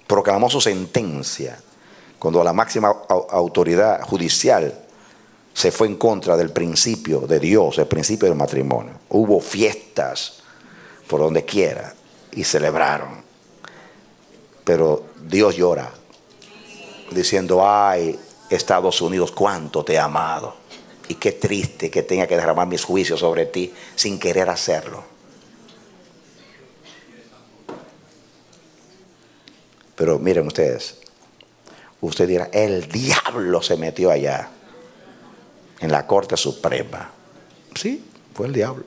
proclamó su sentencia cuando la máxima autoridad judicial se fue en contra del principio de Dios, el principio del matrimonio. Hubo fiestas por donde quiera y celebraron. Pero Dios llora diciendo, ay, Estados Unidos, cuánto te he amado. Y qué triste que tenga que derramar mis juicios sobre ti sin querer hacerlo. Pero miren ustedes, usted dirá, el diablo se metió allá en la Corte Suprema. Sí, fue el diablo,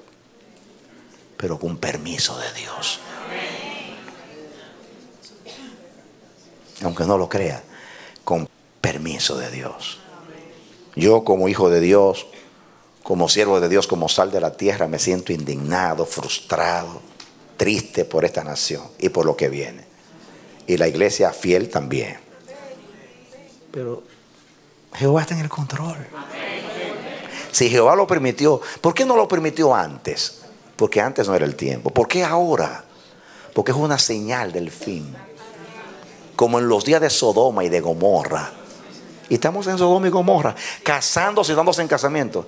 pero con permiso de Dios. Aunque no lo crea, con permiso de Dios. Yo como hijo de Dios, como siervo de Dios, como sal de la tierra, me siento indignado, frustrado, triste por esta nación y por lo que viene. Y la iglesia fiel también. Pero Jehová está en el control. Si Jehová lo permitió, ¿por qué no lo permitió antes? Porque antes no era el tiempo. ¿Por qué ahora? Porque es una señal del fin. Como en los días de Sodoma y de Gomorra. Y estamos en Sodoma y Gomorra, casándose y dándose en casamiento.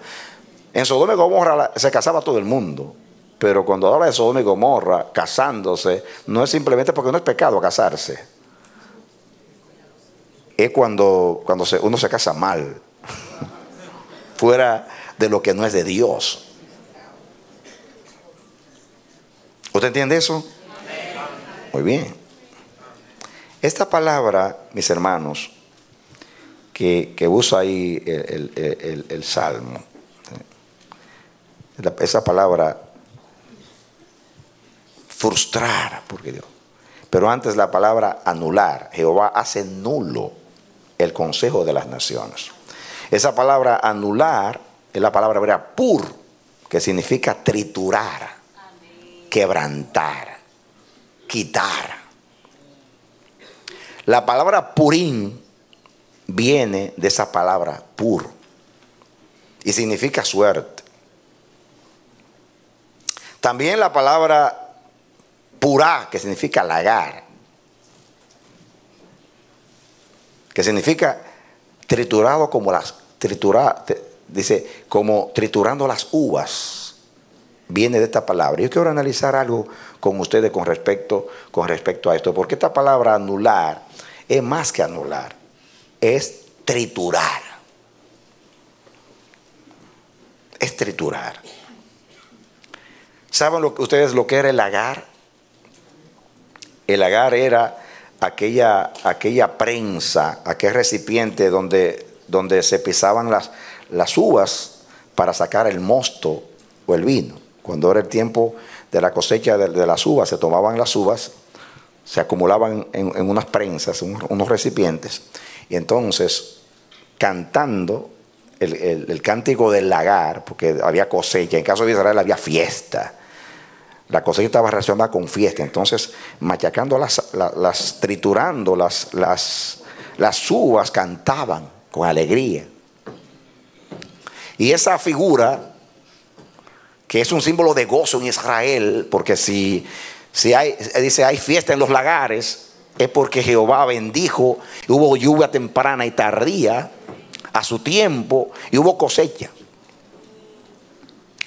En Sodoma y Gomorra se casaba todo el mundo. Pero cuando habla de Sodoma y Gomorra, casándose, no es simplemente porque no es pecado casarse. Es cuando uno se casa mal. Fuera de lo que no es de Dios. ¿Usted entiende eso? Muy bien. Esta palabra, mis hermanos, que usa ahí el Salmo. Esa palabra frustrar, porque Dios. Pero antes la palabra anular. Jehová hace nulo el consejo de las naciones. Esa palabra anular es la palabra hebrea pur, que significa triturar, quebrantar, quitar. La palabra purín viene de esa palabra pur y significa suerte. También la palabra purá, que significa lagar, que significa triturado como dice, como triturando las uvas, viene de esta palabra. Yo quiero analizar algo con ustedes con respecto a esto, porque esta palabra anular es más que anular, es triturar. Es triturar. ¿Saben ustedes lo que era el lagar? El lagar era aquella prensa, aquel recipiente donde se pisaban las uvas para sacar el mosto o el vino. Cuando era el tiempo de la cosecha de las uvas, se tomaban las uvas, se acumulaban en unas prensas, unos recipientes, y entonces cantando el cántico del lagar, porque había cosecha, en caso de Israel había fiesta. La cosecha estaba relacionada con fiesta. Entonces, machacando triturando las uvas, cantaban con alegría. Y esa figura, que es un símbolo de gozo en Israel, porque si hay fiesta en los lagares, es porque Jehová bendijo, y hubo lluvia temprana y tardía a su tiempo, y hubo cosecha.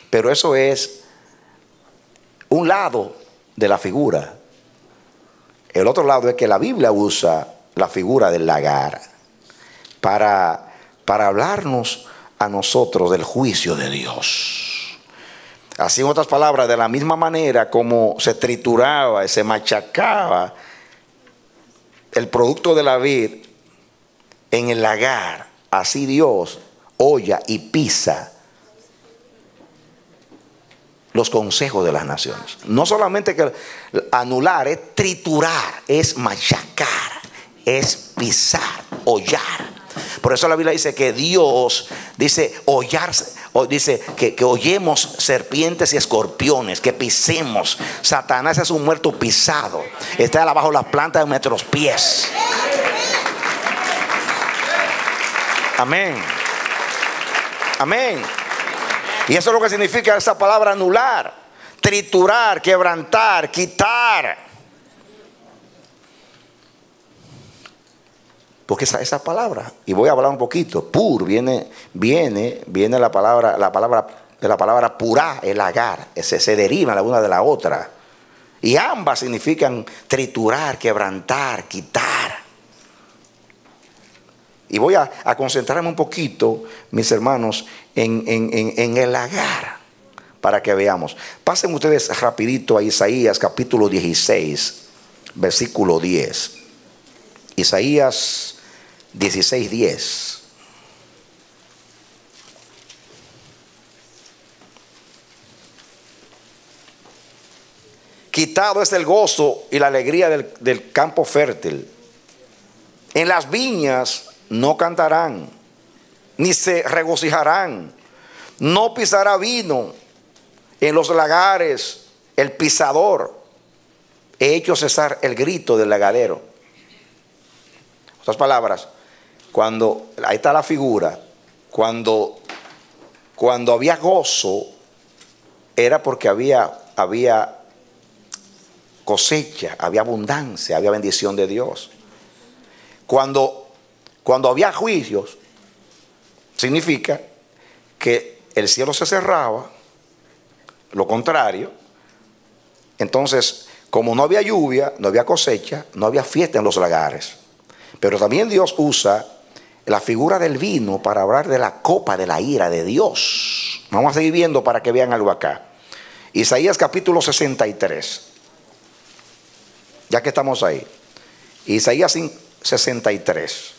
Pero eso es un lado de la figura. El otro lado es que la Biblia usa la figura del lagar para hablarnos a nosotros del juicio de Dios. Así, en otras palabras, de la misma manera como se trituraba y se machacaba el producto de la vid en el lagar, así Dios holla y pisa los consejos de las naciones. No solamente que anular, es triturar, es machacar, es pisar, hollar. Por eso la Biblia dice que Dios dice hollarse, dice que hollemos serpientes y escorpiones, que pisemos. Satanás es un muerto pisado, está abajo las plantas de nuestros pies. Amén. Amén. Y eso es lo que significa esa palabra anular: triturar, quebrantar, quitar. Porque esa palabra, y voy a hablar un poquito, pur, viene la palabra purá, el lagar, se deriva la una de la otra. Y ambas significan triturar, quebrantar, quitar. Y voy a concentrarme un poquito, mis hermanos, en el lagar, para que veamos. Pasen ustedes rapidito a Isaías capítulo 16, versículo 10. Isaías 16:10. Quitado es el gozo y la alegría del campo fértil. En las viñas no cantarán, ni se regocijarán. No pisará vino en los lagares el pisador. He hecho cesar el grito del lagadero. Otras palabras, ahí está la figura, cuando había gozo, era porque había cosecha, había abundancia, había bendición de Dios. Cuando había juicios, significa que el cielo se cerraba, lo contrario. Entonces, como no había lluvia, no había cosecha, no había fiesta en los lagares. Pero también Dios usa la figura del vino para hablar de la copa de la ira de Dios. Vamos a seguir viendo para que vean algo acá. Isaías capítulo 63. Ya que estamos ahí. Isaías 63.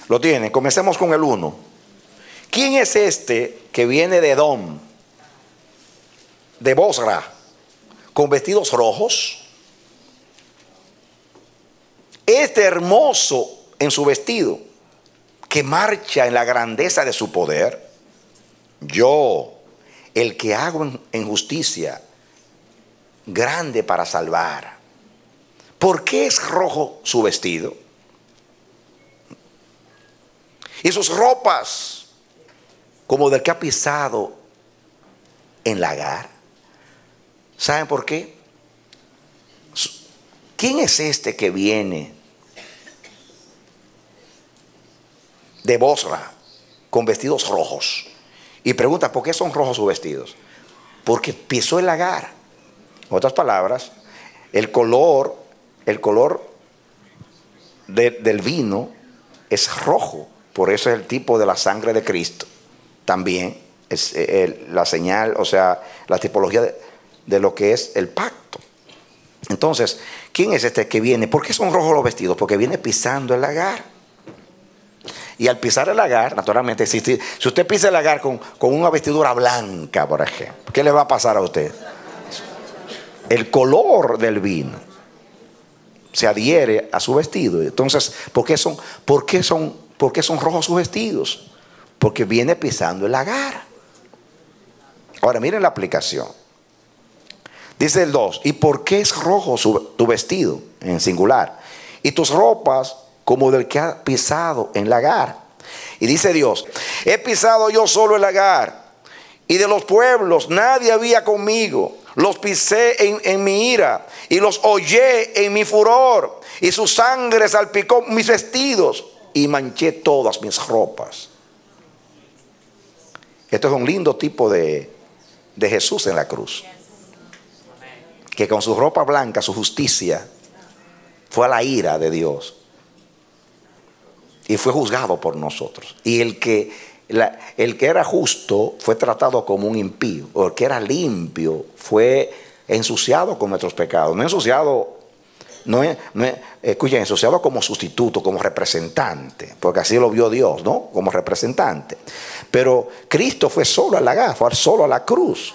Lo tienen. Comencemos con el 1. ¿Quién es este que viene de Edom, de Bosra, con vestidos rojos? Este hermoso en su vestido, que marcha en la grandeza de su poder. Yo, el que hago en justicia, grande para salvar. ¿Por qué es rojo su vestido? Y sus ropas como del que ha pisado en lagar. ¿Saben por qué? ¿Quién es este que viene de Bosra con vestidos rojos? Y pregunta, ¿por qué son rojos sus vestidos? Porque pisó el lagar. En otras palabras, el color del vino es rojo. Por eso es el tipo de la sangre de Cristo. También es la señal, o sea, la tipología de lo que es el pacto. Entonces, ¿quién es este que viene? ¿Por qué son rojos los vestidos? Porque viene pisando el lagar. Y al pisar el lagar, naturalmente, si usted pisa el lagar con una vestidura blanca, por ejemplo, ¿qué le va a pasar a usted? El color del vino se adhiere a su vestido. Entonces, ¿por qué son rojos sus vestidos? Porque viene pisando el lagar. Ahora miren la aplicación. Dice el 2, ¿y por qué es rojo tu vestido? En singular. Y tus ropas como del que ha pisado en lagar. Y dice Dios, he pisado yo solo el lagar, y de los pueblos nadie había conmigo. Los pisé en mi ira, y los hollé en mi furor, y su sangre salpicó mis vestidos, y manché todas mis ropas. Esto es un lindo tipo de Jesús en la cruz, que con su ropa blanca, su justicia, fue a la ira de Dios y fue juzgado por nosotros. Y el que era justo fue tratado como un impío, o el que era limpio fue ensuciado con nuestros pecados. Escuchen, ensuciado como sustituto, como representante, porque así lo vio Dios, ¿no? Como representante. Pero Cristo fue solo al lagar, fue solo a la cruz.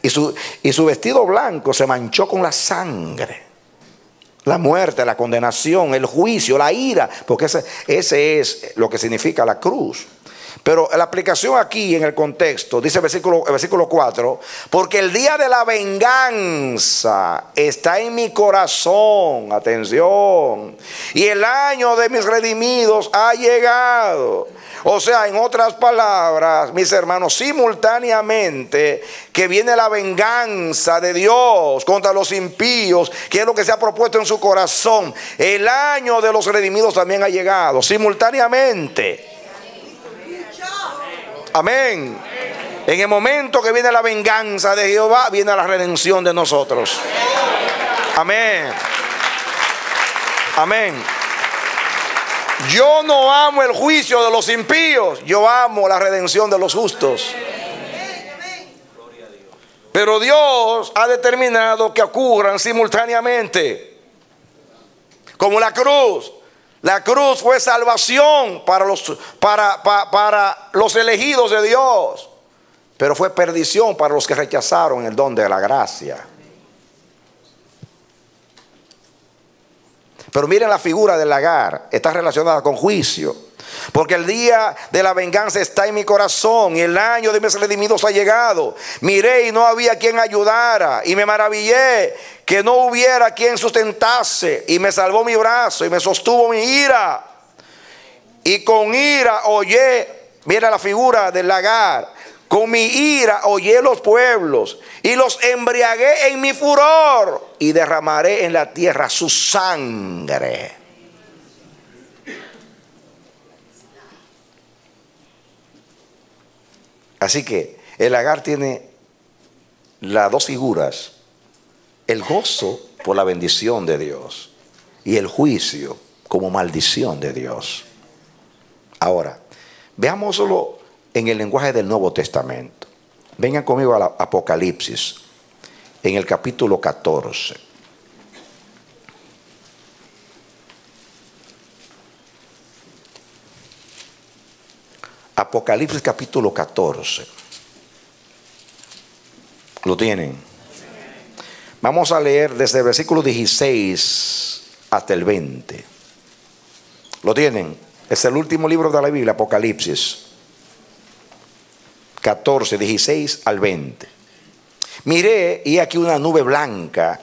Y su vestido blanco se manchó con la sangre. La muerte, la condenación, el juicio, la ira, porque ese es lo que significa la cruz. Pero la aplicación aquí en el contexto, dice el versículo 4, porque el día de la venganza está en mi corazón, atención, y el año de mis redimidos ha llegado. O sea, en otras palabras, mis hermanos, simultáneamente que viene la venganza de Dios contra los impíos, que es lo que se ha propuesto en su corazón, el año de los redimidos también ha llegado, simultáneamente. Amén. En el momento que viene la venganza de Jehová, viene la redención de nosotros. Amén. Amén. Yo no amo el juicio de los impíos, yo amo la redención de los justos. Pero Dios ha determinado que ocurran simultáneamente. Como la cruz. La cruz fue salvación para los elegidos de Dios, pero fue perdición para los que rechazaron el don de la gracia. Pero miren la figura del lagar, está relacionada con juicio. Porque el día de la venganza está en mi corazón, y el año de mis redimidos ha llegado. Miré y no había quien ayudara, y me maravillé que no hubiera quien sustentase, y me salvó mi brazo y me sostuvo mi ira. Y con ira hollé, mira la figura del lagar, con mi ira hollé los pueblos y los embriagué en mi furor, y derramaré en la tierra su sangre. Así que el lagar tiene las dos figuras: el gozo por la bendición de Dios y el juicio como maldición de Dios. Ahora, veámoslo en el lenguaje del Nuevo Testamento. Vengan conmigo al Apocalipsis, en el capítulo 14. Apocalipsis capítulo 14. ¿Lo tienen? Vamos a leer desde el versículo 16 hasta el 20. ¿Lo tienen? Es el último libro de la Biblia, Apocalipsis 14, 16 al 20. Miré y aquí una nube blanca,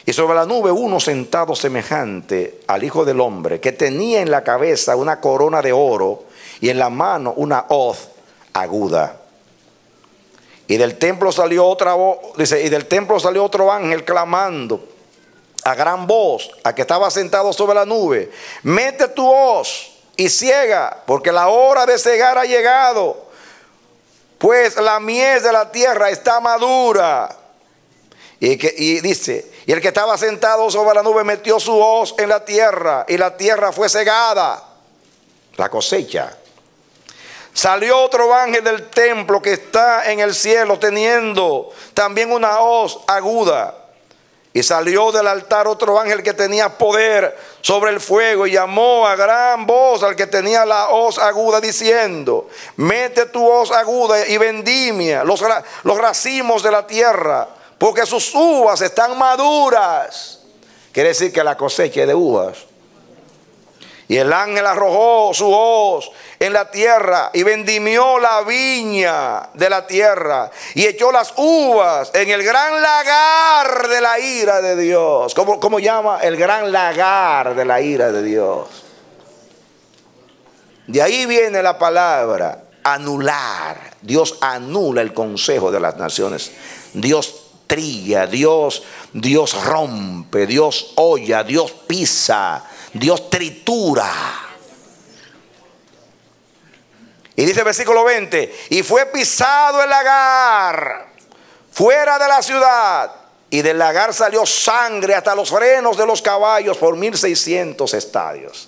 y sobre la nube uno sentado semejante al Hijo del Hombre, que tenía en la cabeza una corona de oro y en la mano una hoz aguda. Y del templo salió otra voz, dice, y del templo salió otro ángel clamando a gran voz al que estaba sentado sobre la nube: mete tu hoz y ciega, porque la hora de cegar ha llegado, pues la mies de la tierra está madura. Y dice, y el que estaba sentado sobre la nube metió su hoz en la tierra, y la tierra fue cegada, la cosecha. Salió otro ángel del templo que está en el cielo, teniendo también una hoz aguda. Y salió del altar otro ángel que tenía poder sobre el fuego, y llamó a gran voz al que tenía la hoz aguda, diciendo: mete tu hoz aguda y vendimia los racimos de la tierra, porque sus uvas están maduras. Quiere decir que la cosecha es de uvas. Y el ángel arrojó su hoz en la tierra y vendimió la viña de la tierra y echó las uvas en el gran lagar de la ira de Dios. ¿Cómo llama? El gran lagar de la ira de Dios. De ahí viene la palabra anular. Dios anula el consejo de las naciones. Dios trilla, Dios rompe, Dios holla, Dios pisa, Dios tritura. Y dice el versículo 20: y fue pisado el lagar fuera de la ciudad, y del lagar salió sangre hasta los frenos de los caballos por 1600 estadios.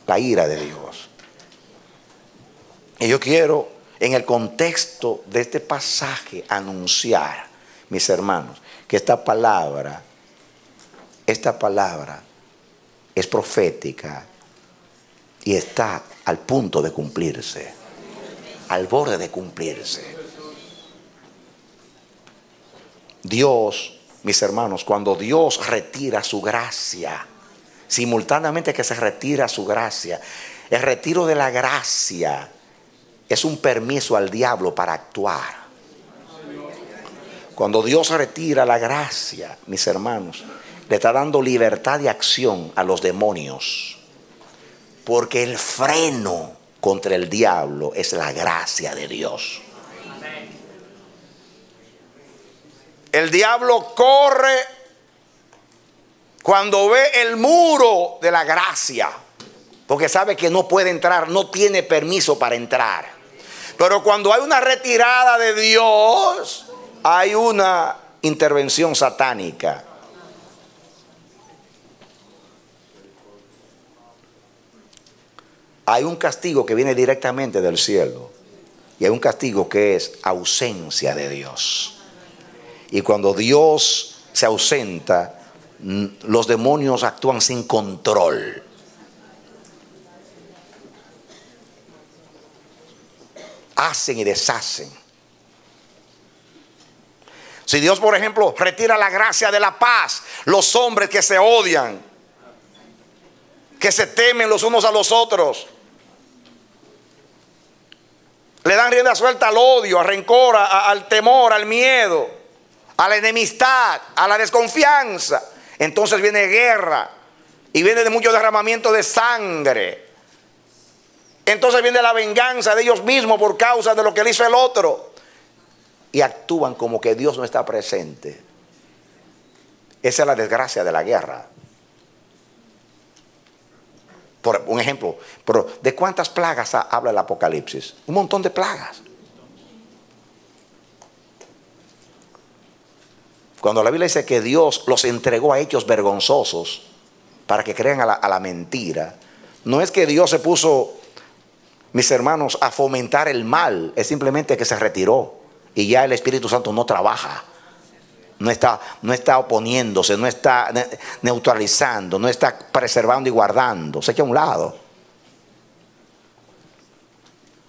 La ira de Dios. Y yo quiero, en el contexto de este pasaje, anunciar, mis hermanos, que esta palabra es profética y está al punto de cumplirse, al borde de cumplirse. Dios, mis hermanos, cuando Dios retira su gracia, simultáneamente que se retira su gracia, el retiro de la gracia es un permiso al diablo para actuar. Cuando Dios retira la gracia, mis hermanos, le está dando libertad de acción a los demonios. Porque el freno contra el diablo es la gracia de Dios. El diablo corre cuando ve el muro de la gracia, porque sabe que no puede entrar, no tiene permiso para entrar. Pero cuando hay una retirada de Dios, hay una intervención satánica. Hay un castigo que viene directamente del cielo, y hay un castigo que es ausencia de Dios. Y cuando Dios se ausenta, los demonios actúan sin control. Hacen y deshacen. Si Dios, por ejemplo, retira la gracia de la paz, los hombres que se odian, que se temen los unos a los otros, le dan rienda suelta al odio, al rencor, al temor, al miedo, a la enemistad, a la desconfianza. Entonces viene guerra y viene de mucho derramamiento de sangre. Entonces viene la venganza de ellos mismos por causa de lo que le hizo el otro. Y actúan como que Dios no está presente. Esa es la desgracia de la guerra. Por un ejemplo, pero ¿de cuántas plagas habla el Apocalipsis? Un montón de plagas. Cuando la Biblia dice que Dios los entregó a hechos vergonzosos para que crean a la mentira, no es que Dios se puso, mis hermanos, a fomentar el mal, es simplemente que se retiró y ya el Espíritu Santo no trabaja. No está oponiéndose, no está neutralizando, no está preservando y guardando. Se echa a un lado.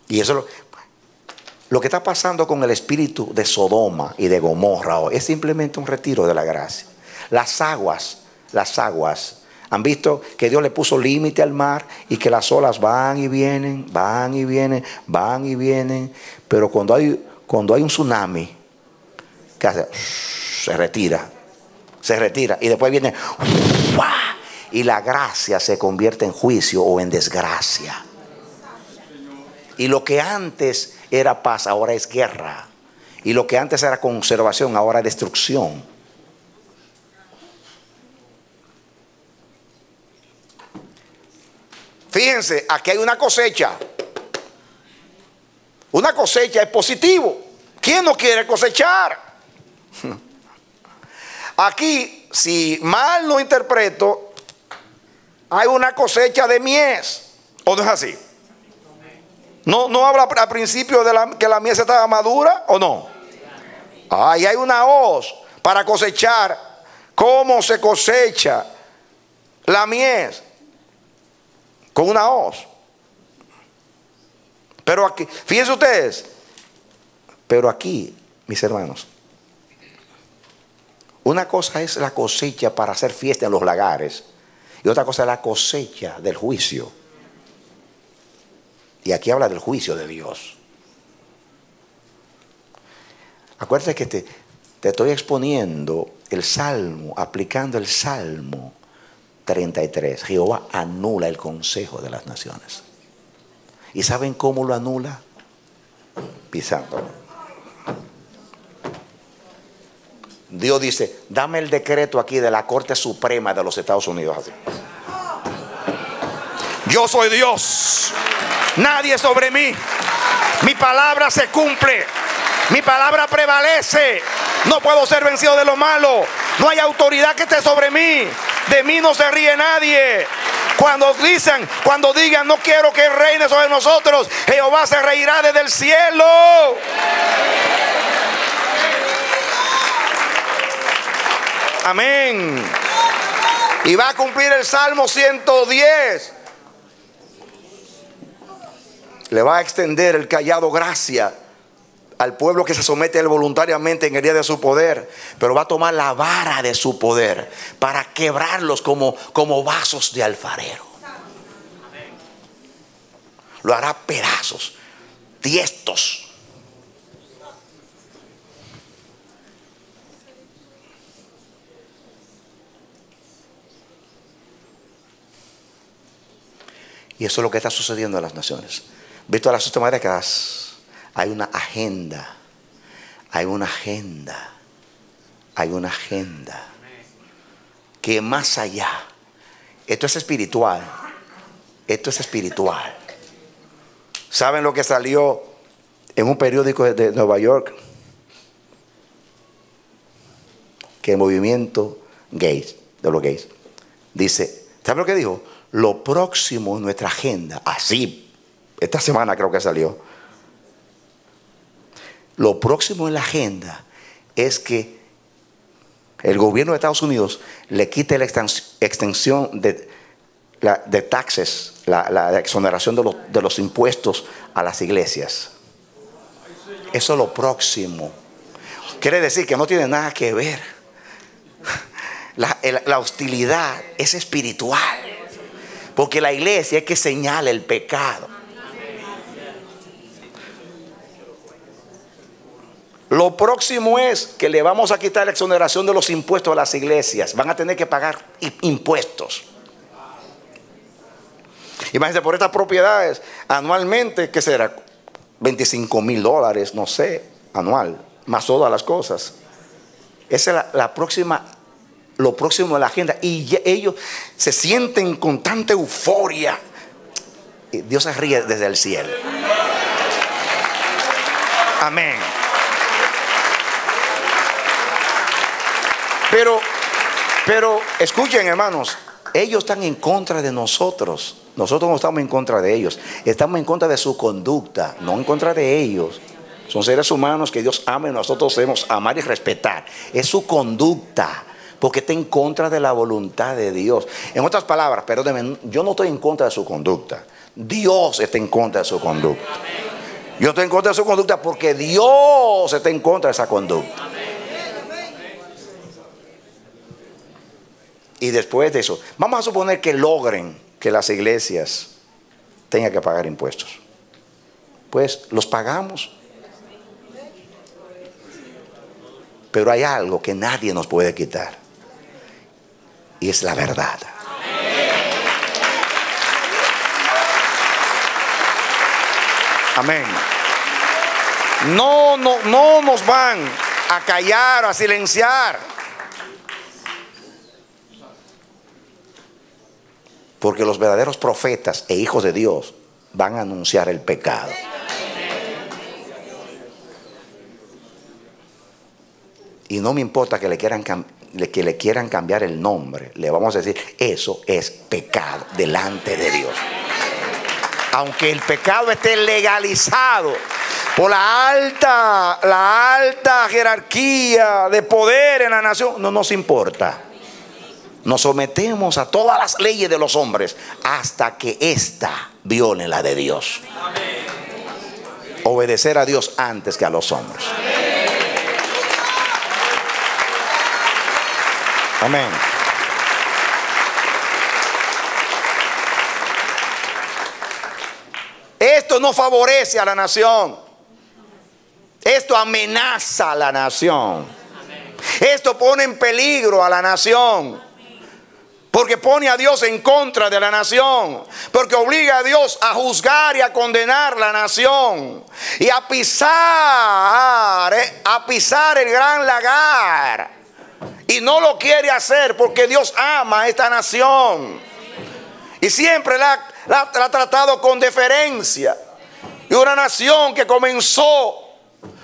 Y eso lo que está pasando con el espíritu de Sodoma y de Gomorra hoy es simplemente un retiro de la gracia. Las aguas, han visto que Dios le puso límite al mar y que las olas van y vienen, van y vienen, van y vienen. Pero cuando hay un tsunami, ¿qué hace? Se retira y después viene y la gracia se convierte en juicio o en desgracia. Y lo que antes era paz ahora es guerra, y lo que antes era conservación ahora es destrucción. Fíjense, aquí hay una cosecha. Una cosecha es positivo. ¿Quién no quiere cosechar? Aquí, si mal no interpreto, hay una cosecha de mies. ¿O no es así? ¿No habla al principio de que la mies estaba madura o no? Ahí hay una hoz para cosechar. ¿Cómo se cosecha la mies? Con una hoz. Pero aquí, fíjense ustedes, pero aquí, mis hermanos, una cosa es la cosecha para hacer fiesta en los lagares y otra cosa es la cosecha del juicio. Y aquí habla del juicio de Dios. Acuérdate que te estoy exponiendo el Salmo, aplicando el Salmo 33. Jehová anula el consejo de las naciones. ¿Y saben cómo lo anula? Pisándolo. Dios dice, dame el decreto aquí de la Corte Suprema de los Estados Unidos. Así. Yo soy Dios. Nadie sobre mí. Mi palabra se cumple. Mi palabra prevalece. No puedo ser vencido de lo malo. No hay autoridad que esté sobre mí. De mí no se ríe nadie. Cuando digan no quiero que reine sobre nosotros, Jehová se reirá desde el cielo. Amén. Y va a cumplir el Salmo 110. Le va a extender el callado gracia al pueblo que se somete a él voluntariamente en el día de su poder. Pero va a tomar la vara de su poder para quebrarlos como vasos de alfarero. Lo hará pedazos, tiestos. Y eso es lo que está sucediendo en las naciones. Visto las últimas décadas, hay una agenda. Hay una agenda. Hay una agenda. Que más allá. Esto es espiritual. Esto es espiritual. ¿Saben lo que salió en un periódico de Nueva York? Que el movimiento gays, de los gays, dice, ¿saben lo que dijo? Lo próximo en nuestra agenda, así, esta semana creo que salió. Lo próximo en la agenda es que el gobierno de Estados Unidos le quite la extensión de taxes, la exoneración de los impuestos a las iglesias. Eso es lo próximo. Quiere decir que no tiene nada que ver. La hostilidad es espiritual. Porque la iglesia es que señala el pecado. Lo próximo es que le vamos a quitar la exoneración de los impuestos a las iglesias. Van a tener que pagar impuestos. Imagínense, por estas propiedades anualmente, ¿qué será? $25,000, no sé, anual, más todas las cosas. Esa es la próxima, lo próximo de la agenda. Y ellos se sienten con tanta euforia. Y Dios se ríe desde el cielo. Amén. Pero escuchen, hermanos, ellos están en contra de nosotros. Nosotros no estamos en contra de ellos. Estamos en contra de su conducta, no en contra de ellos. Son seres humanos que Dios ama y nosotros debemos amar y respetar. Es su conducta, porque está en contra de la voluntad de Dios. En otras palabras, perdónenme, yo no estoy en contra de su conducta. Dios está en contra de su conducta. Yo estoy en contra de su conducta porque Dios está en contra de esa conducta. Y después de eso, vamos a suponer que logren que las iglesias tengan que pagar impuestos. Pues los pagamos. Pero hay algo que nadie nos puede quitar. Y es la verdad. Amén. No nos van a callar, a silenciar. Porque los verdaderos profetas e hijos de Dios van a anunciar el pecado. Y no me importa que le quieran cambiar el nombre. Le vamos a decir, eso es pecado delante de Dios. Aunque el pecado esté legalizado por la alta jerarquía de poder en la nación, no nos importa. Nos sometemos a todas las leyes de los hombres hasta que ésta viole la de Dios. Obedecer a Dios antes que a los hombres. Amén. Esto no favorece a la nación. Esto amenaza a la nación. Esto pone en peligro a la nación. Porque pone a Dios en contra de la nación. Porque obliga a Dios a juzgar y a condenar la nación. Y a pisar el gran lagar. Y no lo quiere hacer porque Dios ama a esta nación. Y siempre la ha tratado con deferencia. Y una nación que comenzó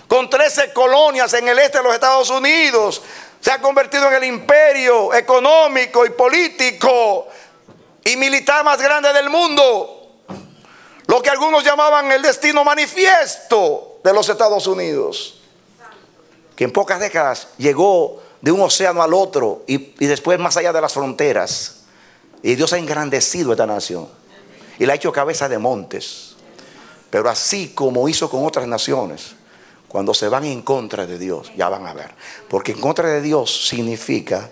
con 13 colonias en el este de los Estados Unidos se ha convertido en el imperio económico y político y militar más grande del mundo. Lo que algunos llamaban el destino manifiesto de los Estados Unidos. Que en pocas décadas llegó de un océano al otro y después más allá de las fronteras. Y Dios ha engrandecido esta nación y la ha hecho cabeza de montes. Pero así como hizo con otras naciones, cuando se van en contra de Dios, ya van a ver. Porque en contra de Dios significa,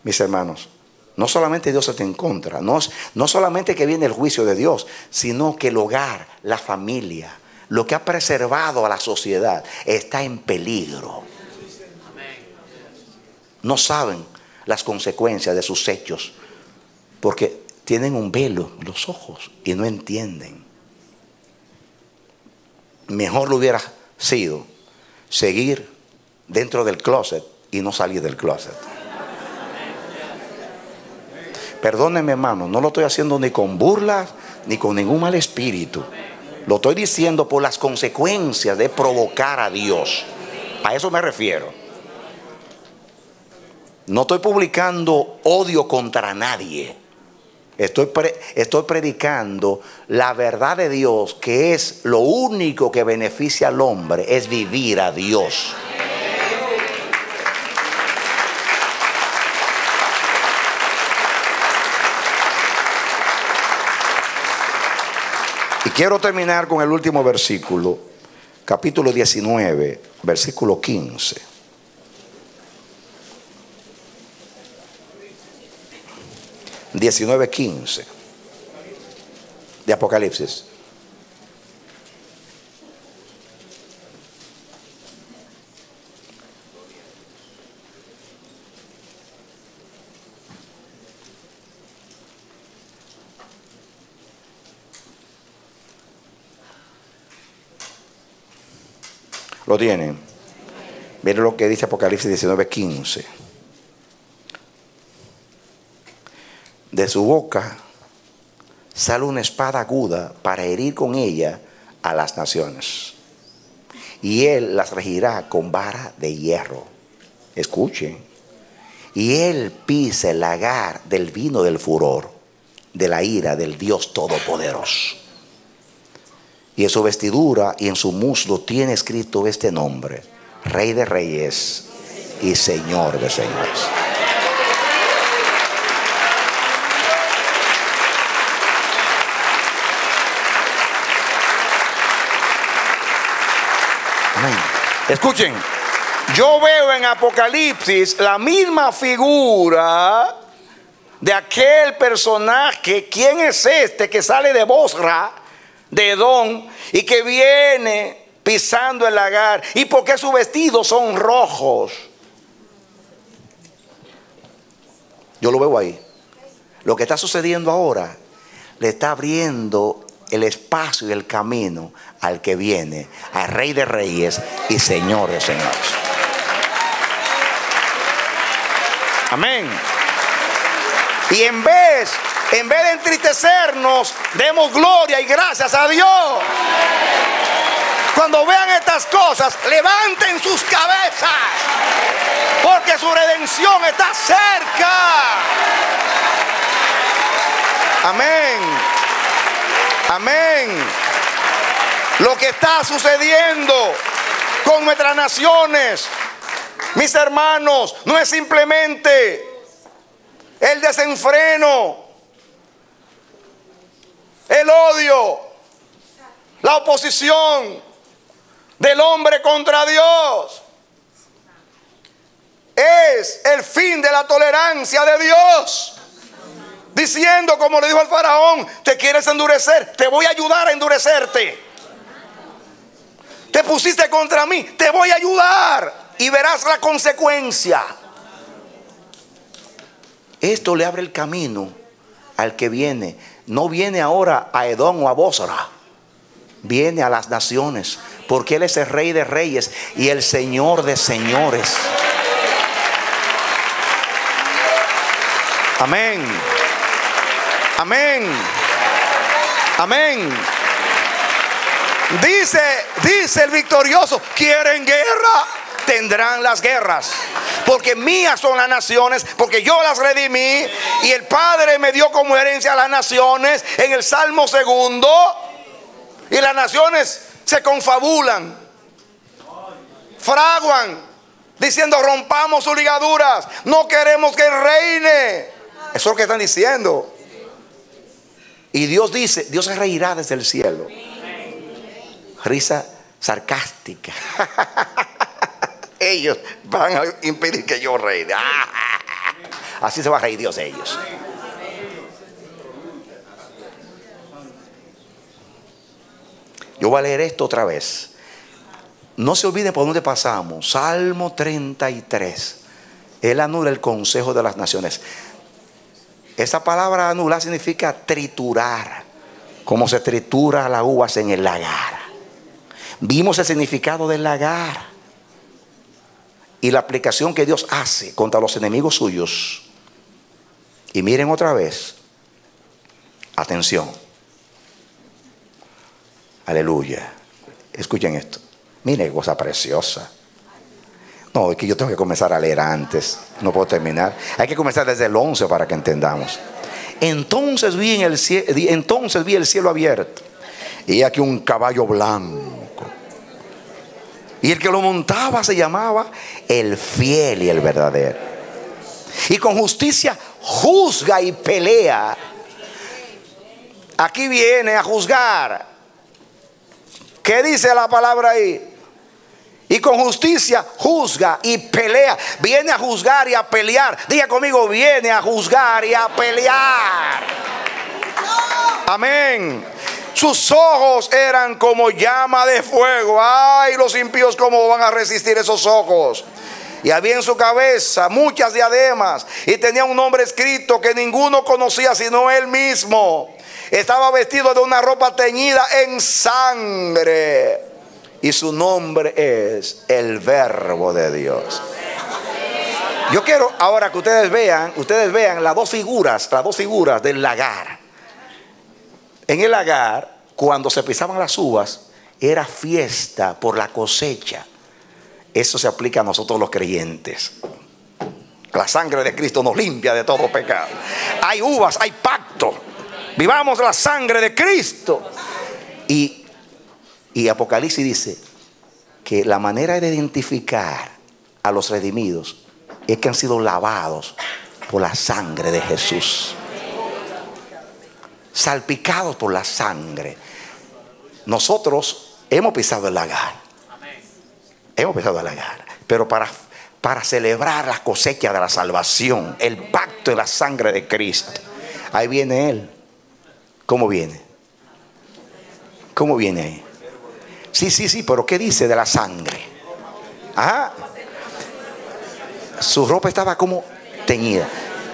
mis hermanos, no solamente Dios está en contra, no solamente que viene el juicio de Dios, sino que el hogar, la familia, lo que ha preservado a la sociedad está en peligro. No saben las consecuencias de sus hechos porque tienen un velo en los ojos y no entienden. Mejor lo hubiera sido seguir dentro del closet y no salir del closet. Perdónenme, hermano, no lo estoy haciendo ni con burlas ni con ningún mal espíritu. Lo estoy diciendo por las consecuencias de provocar a Dios. A eso me refiero. No estoy publicando odio contra nadie. Estoy predicando la verdad de Dios, que es lo único que beneficia al hombre, es vivir a Dios. Y quiero terminar con el último versículo, capítulo 19, versículo 15. 19:15 de Apocalipsis. ¿Lo tienen? Miren lo que dice Apocalipsis 19:15. De su boca sale una espada aguda para herir con ella a las naciones. Y él las regirá con vara de hierro. Escuchen. Y él pisa el lagar del vino del furor, de la ira del Dios Todopoderoso. Y en su vestidura y en su muslo tiene escrito este nombre: Rey de Reyes y Señor de Señores. Amén. Escuchen, yo veo en Apocalipsis la misma figura de aquel personaje. ¿Quién es este que sale de Bosra, de Edom, y que viene pisando el lagar? ¿Y por qué sus vestidos son rojos? Yo lo veo ahí. Lo que está sucediendo ahora le está abriendo el espacio y el camino al que viene, al Rey de Reyes y Señor de Señores. Amén. Y en vez de entristecernos, demos gloria y gracias a Dios. Cuando vean estas cosas, levanten sus cabezas, porque su redención está cerca. Amén. Amén. Lo que está sucediendo con nuestras naciones, mis hermanos, no es simplemente el desenfreno, el odio, la oposición del hombre contra Dios. Es el fin de la tolerancia de Dios, diciendo, como le dijo al faraón: te quieres endurecer, te voy a ayudar a endurecerte. Te pusiste contra mí, te voy a ayudar y verás la consecuencia. Esto le abre el camino al que viene. No viene ahora a Edom o a Bosra, viene a las naciones, porque Él es el Rey de Reyes y el Señor de Señores. Amén. Amén. Amén. Dice el victorioso: ¿quieren guerra? Tendrán las guerras, porque mías son las naciones, porque yo las redimí y el Padre me dio como herencia a las naciones, en el Salmo 2. Y las naciones se confabulan, fraguan, diciendo: rompamos sus ligaduras, no queremos que reine. Eso es lo que están diciendo. Y Dios dice: Dios se reirá desde el cielo. Risa sarcástica. Ellos van a impedir que yo reine. Así se va a reír Dios de ellos. Yo voy a leer esto otra vez. No se olviden por dónde pasamos. Salmo 33. Él anula el consejo de las naciones. Esa palabra anular significa triturar, como se tritura las uvas en el lagar. Vimos el significado del lagar y la aplicación que Dios hace contra los enemigos suyos. Y miren otra vez. Atención. Aleluya. Escuchen esto. Miren qué cosa preciosa. No, es que yo tengo que comenzar a leer antes. No puedo terminar. Hay que comenzar desde el 11 para que entendamos. Entonces vi el cielo abierto, y aquí un caballo blanco. Y el que lo montaba se llamaba el fiel y el verdadero. Y con justicia juzga y pelea. Aquí viene a juzgar. ¿Qué dice la palabra ahí? Y con justicia juzga y pelea. Viene a juzgar y a pelear. Diga conmigo: viene a juzgar y a pelear. Amén. Sus ojos eran como llama de fuego. Ay, los impíos, ¿cómo van a resistir esos ojos? Y había en su cabeza muchas diademas, y tenía un nombre escrito que ninguno conocía sino él mismo. Estaba vestido de una ropa teñida en sangre, y su nombre es el Verbo de Dios. Yo quiero ahora que ustedes vean las dos figuras del lagar. En el lagar, cuando se pisaban las uvas, era fiesta por la cosecha. Eso se aplica a nosotros los creyentes. La sangre de Cristo nos limpia de todo pecado. Hay uvas, hay pacto. Vivamos la sangre de Cristo. Y Apocalipsis dice que la manera de identificar a los redimidos es que han sido lavados por la sangre de Jesús, salpicados por la sangre. Nosotros hemos pisado el lagar. Hemos pensado halagar. Pero para celebrar la cosecha de la salvación, el pacto de la sangre de Cristo. Ahí viene Él. ¿Cómo viene? ¿Cómo viene ahí? Sí, pero ¿qué dice de la sangre? Ajá. Su ropa estaba como teñida.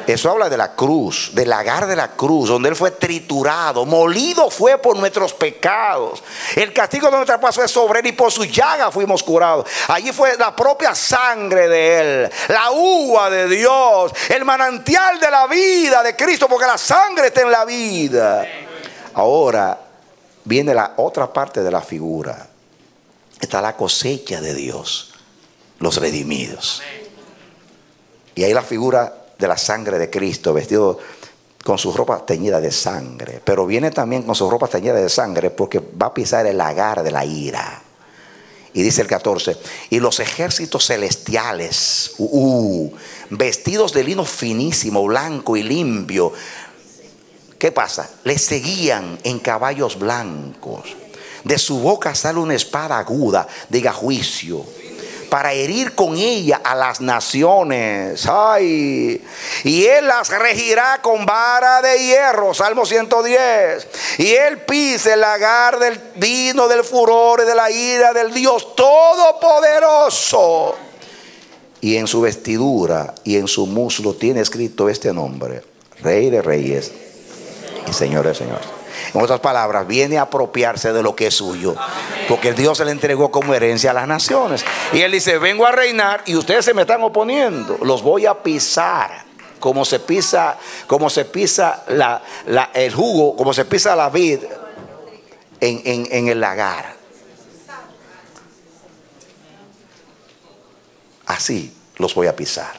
Eso habla de la cruz, del lagar de la cruz, donde Él fue triturado, molido fue por nuestros pecados. El castigo de nuestra paz fue sobre Él y por su llaga fuimos curados. Allí fue la propia sangre de Él, la uva de Dios, el manantial de la vida de Cristo, porque la sangre está en la vida. Ahora viene la otra parte de la figura. Está la cosecha de Dios, los redimidos. Y ahí la figura de la sangre de Cristo, vestido con sus ropas teñidas de sangre. Pero viene también con sus ropas teñidas de sangre porque va a pisar el lagar de la ira. Y dice el 14: y los ejércitos celestiales, vestidos de lino finísimo, blanco y limpio, ¿qué pasa? Les seguían en caballos blancos. De su boca sale una espada aguda, diga juicio, para herir con ella a las naciones. ¡Ay! Y Él las regirá con vara de hierro. Salmo 110. Y Él pisa el lagar del vino del furor y de la ira del Dios Todopoderoso. Y en su vestidura y en su muslo tiene escrito este nombre: Rey de Reyes y Señor de Señores. En otras palabras, viene a apropiarse de lo que es suyo, porque Dios se le entregó como herencia a las naciones. Y Él dice: vengo a reinar y ustedes se me están oponiendo. Los voy a pisar como se pisa el jugo, como se pisa la vid en el lagar. Así los voy a pisar.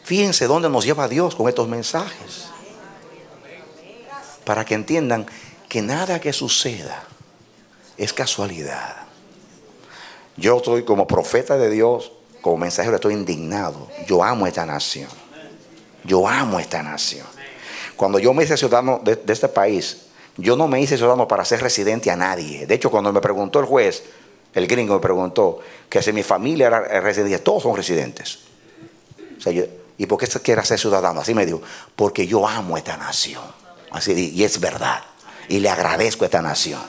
Fíjense dónde nos lleva Dios con estos mensajes, para que entiendan que nada que suceda es casualidad. Yo estoy como profeta de Dios, como mensajero, estoy indignado. Yo amo esta nación. Yo amo esta nación. Cuando yo me hice ciudadano de este país, yo no me hice ciudadano para ser residente a nadie. De hecho, cuando me preguntó el juez, el gringo me preguntó que si mi familia era residente, todos son residentes. O sea, ¿y por qué quieres ser ciudadano? Así me dijo: porque yo amo esta nación. Así, y es verdad. Y le agradezco a esta nación.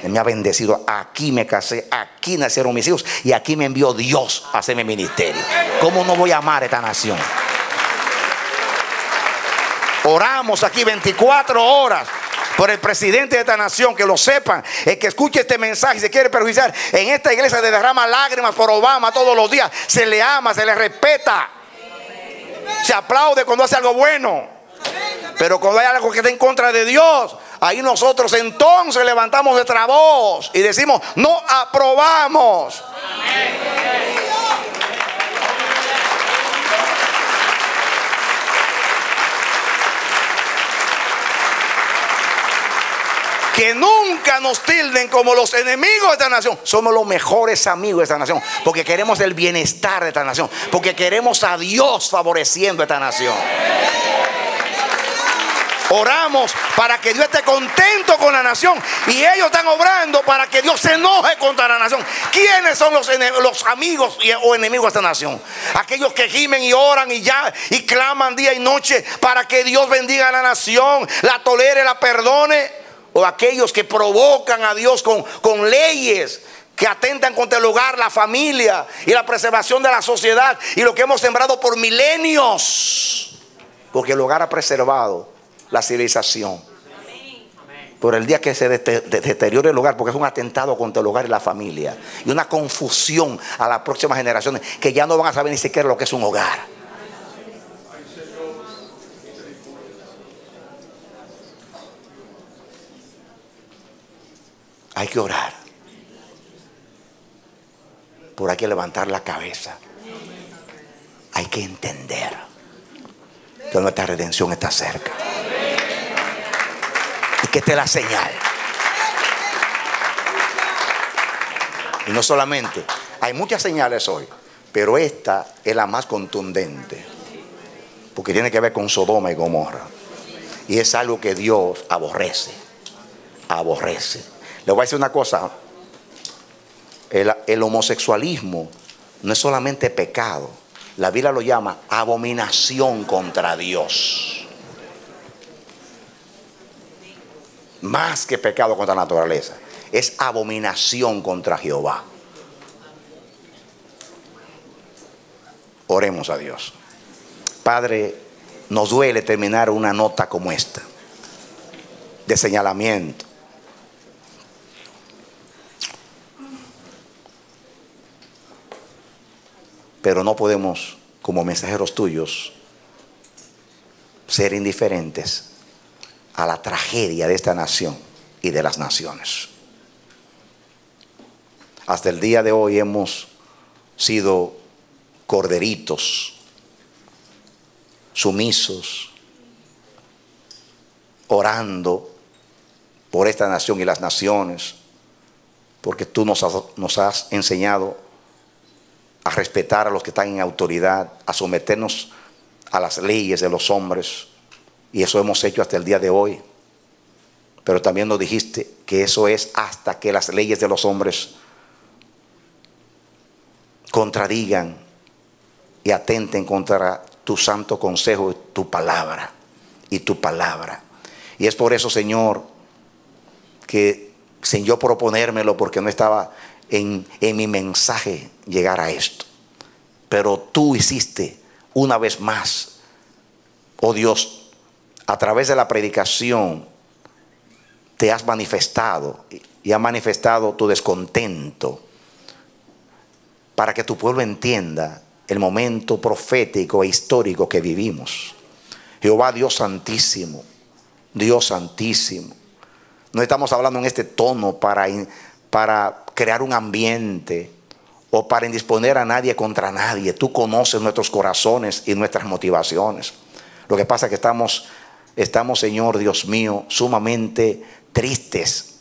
Él me ha bendecido. Aquí me casé, aquí nacieron mis hijos y aquí me envió Dios a hacer mi ministerio. ¿Cómo no voy a amar a esta nación? Oramos aquí 24 horas por el presidente de esta nación, que lo sepan. El que escuche este mensaje y se quiere perjuiciar, en esta iglesia se derrama lágrimas por Obama todos los días. Se le ama, se le respeta, se aplaude cuando hace algo bueno. Pero cuando hay algo que está en contra de Dios, ahí nosotros entonces levantamos nuestra voz y decimos: no aprobamos. Que nunca nos tilden como los enemigos de esta nación. Somos los mejores amigos de esta nación, porque queremos el bienestar de esta nación, porque queremos a Dios favoreciendo a esta nación. Oramos para que Dios esté contento con la nación, y ellos están obrando para que Dios se enoje contra la nación. ¿Quiénes son los amigos o enemigos de esta nación? Aquellos que gimen y oran y claman día y noche para que Dios bendiga a la nación, la tolere, la perdone. O aquellos que provocan a Dios con leyes que atentan contra el hogar, la familia y la preservación de la sociedad, y lo que hemos sembrado por milenios. Porque el hogar ha preservado la civilización. Por el día que se deteriore el hogar, porque es un atentado contra el hogar y la familia, y una confusión a las próximas generaciones, que ya no van a saber ni siquiera lo que es un hogar. Hay que orar. Por hay que levantar la cabeza. Hay que entender que nuestra redención está cerca. Y que esta es la señal. Y no solamente, hay muchas señales hoy, pero esta es la más contundente, porque tiene que ver con Sodoma y Gomorra. Y es algo que Dios aborrece. aborrece. Le voy a decir una cosa. El homosexualismo no es solamente pecado. La Biblia lo llama abominación contra Dios. Más que pecado contra la naturaleza. Es abominación contra Jehová. Oremos a Dios. Padre, nos duele terminar una nota como esta, de señalamiento. Pero no podemos, como mensajeros tuyos, ser indiferentes a la tragedia de esta nación y de las naciones. Hasta el día de hoy hemos sido corderitos, sumisos, orando por esta nación y las naciones, porque tú nos has enseñado a respetar a los que están en autoridad, a someternos a las leyes de los hombres, y eso hemos hecho hasta el día de hoy. Pero también nos dijiste que eso es hasta que las leyes de los hombres contradigan y atenten contra tu santo consejo, tu palabra y tu palabra. Y es por eso, Señor, que sin yo proponérmelo, porque no estaba en mi mensaje llegar a esto, pero tú hiciste una vez más, oh Dios, a través de la predicación te has manifestado y has manifestado tu descontento para que tu pueblo entienda el momento profético e histórico que vivimos. Jehová Dios Santísimo, Dios Santísimo, no estamos hablando en este tono para crear un ambiente o para indisponer a nadie contra nadie. Tú conoces nuestros corazones y nuestras motivaciones. Lo que pasa es que estamos, Señor Dios mío, sumamente tristes,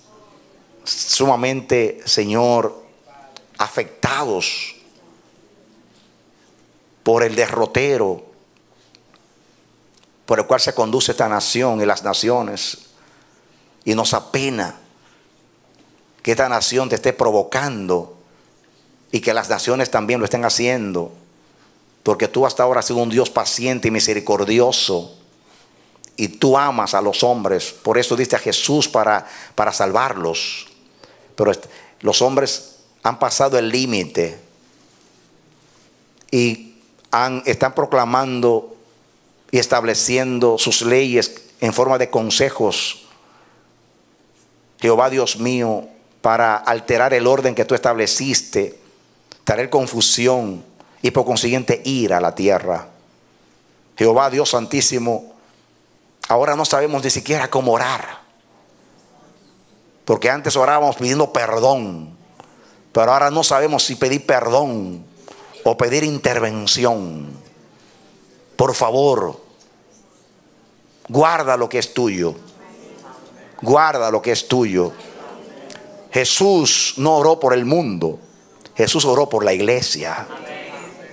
sumamente, Señor, afectados por el derrotero por el cual se conduce esta nación y las naciones, y nos apena que esta nación te esté provocando y que las naciones también lo estén haciendo, porque tú hasta ahora has sido un Dios paciente y misericordioso, y tú amas a los hombres. Por eso diste a Jesús para salvarlos. Pero los hombres han pasado el límite y están proclamando y estableciendo sus leyes en forma de consejos, Jehová Dios mío, para alterar el orden que tú estableciste, traer confusión y por consiguiente ira a la tierra. Jehová Dios Santísimo, ahora no sabemos ni siquiera cómo orar, porque antes orábamos pidiendo perdón, pero ahora no sabemos si pedir perdón o pedir intervención. Por favor, guarda lo que es tuyo. Guarda lo que es tuyo. Jesús no oró por el mundo, Jesús oró por la iglesia.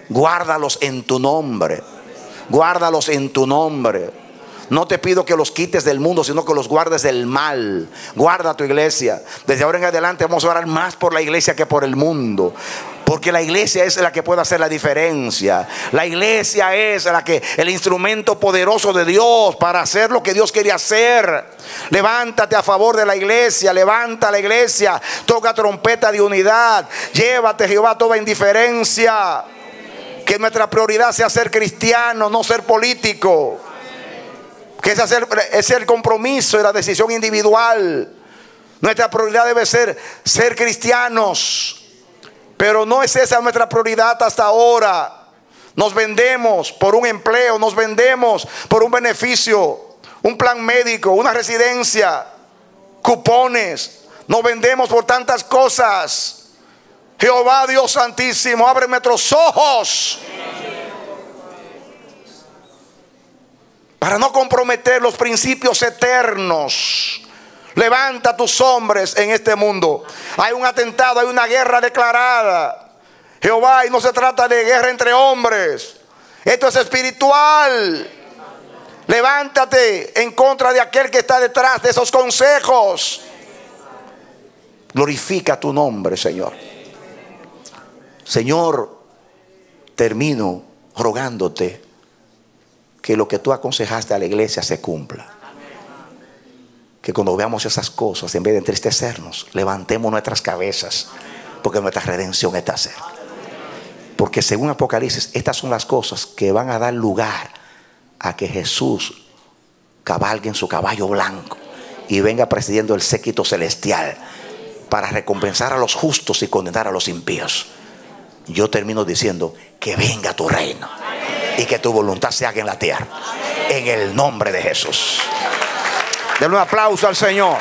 Guárdalos en tu nombre. Guárdalos en tu nombre. No te pido que los quites del mundo, sino que los guardes del mal. Guarda tu iglesia. Desde ahora en adelante vamos a orar más por la iglesia que por el mundo, porque la iglesia es la que puede hacer la diferencia. La iglesia es el instrumento poderoso de Dios para hacer lo que Dios quiere hacer. Levántate a favor de la iglesia. Levanta la iglesia. Toca trompeta de unidad. Llévate, Jehová, toda indiferencia. Que nuestra prioridad sea ser cristiano, no ser político. Que es el compromiso y la decisión individual. Nuestra prioridad debe ser cristianos. Pero no es esa nuestra prioridad hasta ahora. Nos vendemos por un empleo, nos vendemos por un beneficio, un plan médico, una residencia, cupones. Nos vendemos por tantas cosas. Jehová Dios Santísimo, abre nuestros ojos para no comprometer los principios eternos. Levanta a tus hombres en este mundo. Hay un atentado, hay una guerra declarada, Jehová, y no se trata de guerra entre hombres. Esto es espiritual. Levántate en contra de aquel que está detrás de esos consejos. Glorifica tu nombre, Señor. Señor, termino rogándote que lo que tú aconsejaste a la iglesia se cumpla. Que cuando veamos esas cosas, en vez de entristecernos, levantemos nuestras cabezas, porque nuestra redención está cerca. Porque según Apocalipsis, estas son las cosas que van a dar lugar a que Jesús cabalgue en su caballo blanco y venga presidiendo el séquito celestial para recompensar a los justos y condenar a los impíos. Yo termino diciendo que venga tu reino y que tu voluntad se haga en la tierra, en el nombre de Jesús. Denle un aplauso al Señor.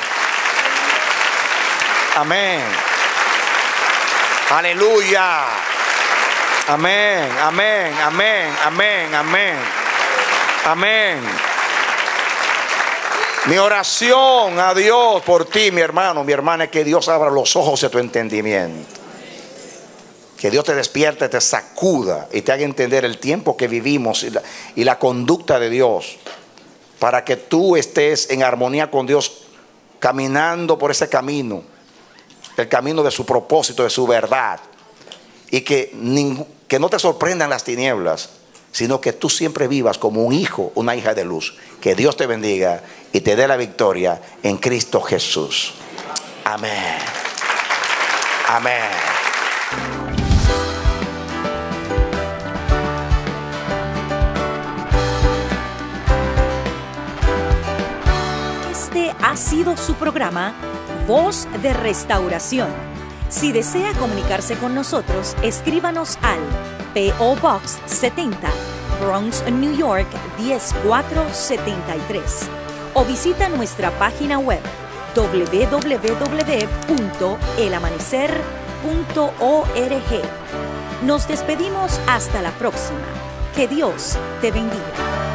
Amén. Aleluya. Amén, amén, amén, amén, amén. Amén. Mi oración a Dios por ti, mi hermano, mi hermana, es que Dios abra los ojos de tu entendimiento. Que Dios te despierte, te sacuda y te haga entender el tiempo que vivimos y la conducta de Dios, para que tú estés en armonía con Dios, caminando por ese camino, el camino de su propósito, de su verdad, y que no te sorprendan las tinieblas, sino que tú siempre vivas como un hijo, una hija de luz. Que Dios te bendiga y te dé la victoria en Cristo Jesús. Amén. Amén. Este ha sido su programa Voz de Restauración. Si desea comunicarse con nosotros, escríbanos al P.O. Box 70, Bronx, New York 10473, o visita nuestra página web www.elamanecer.org. Nos despedimos hasta la próxima. Que Dios te bendiga.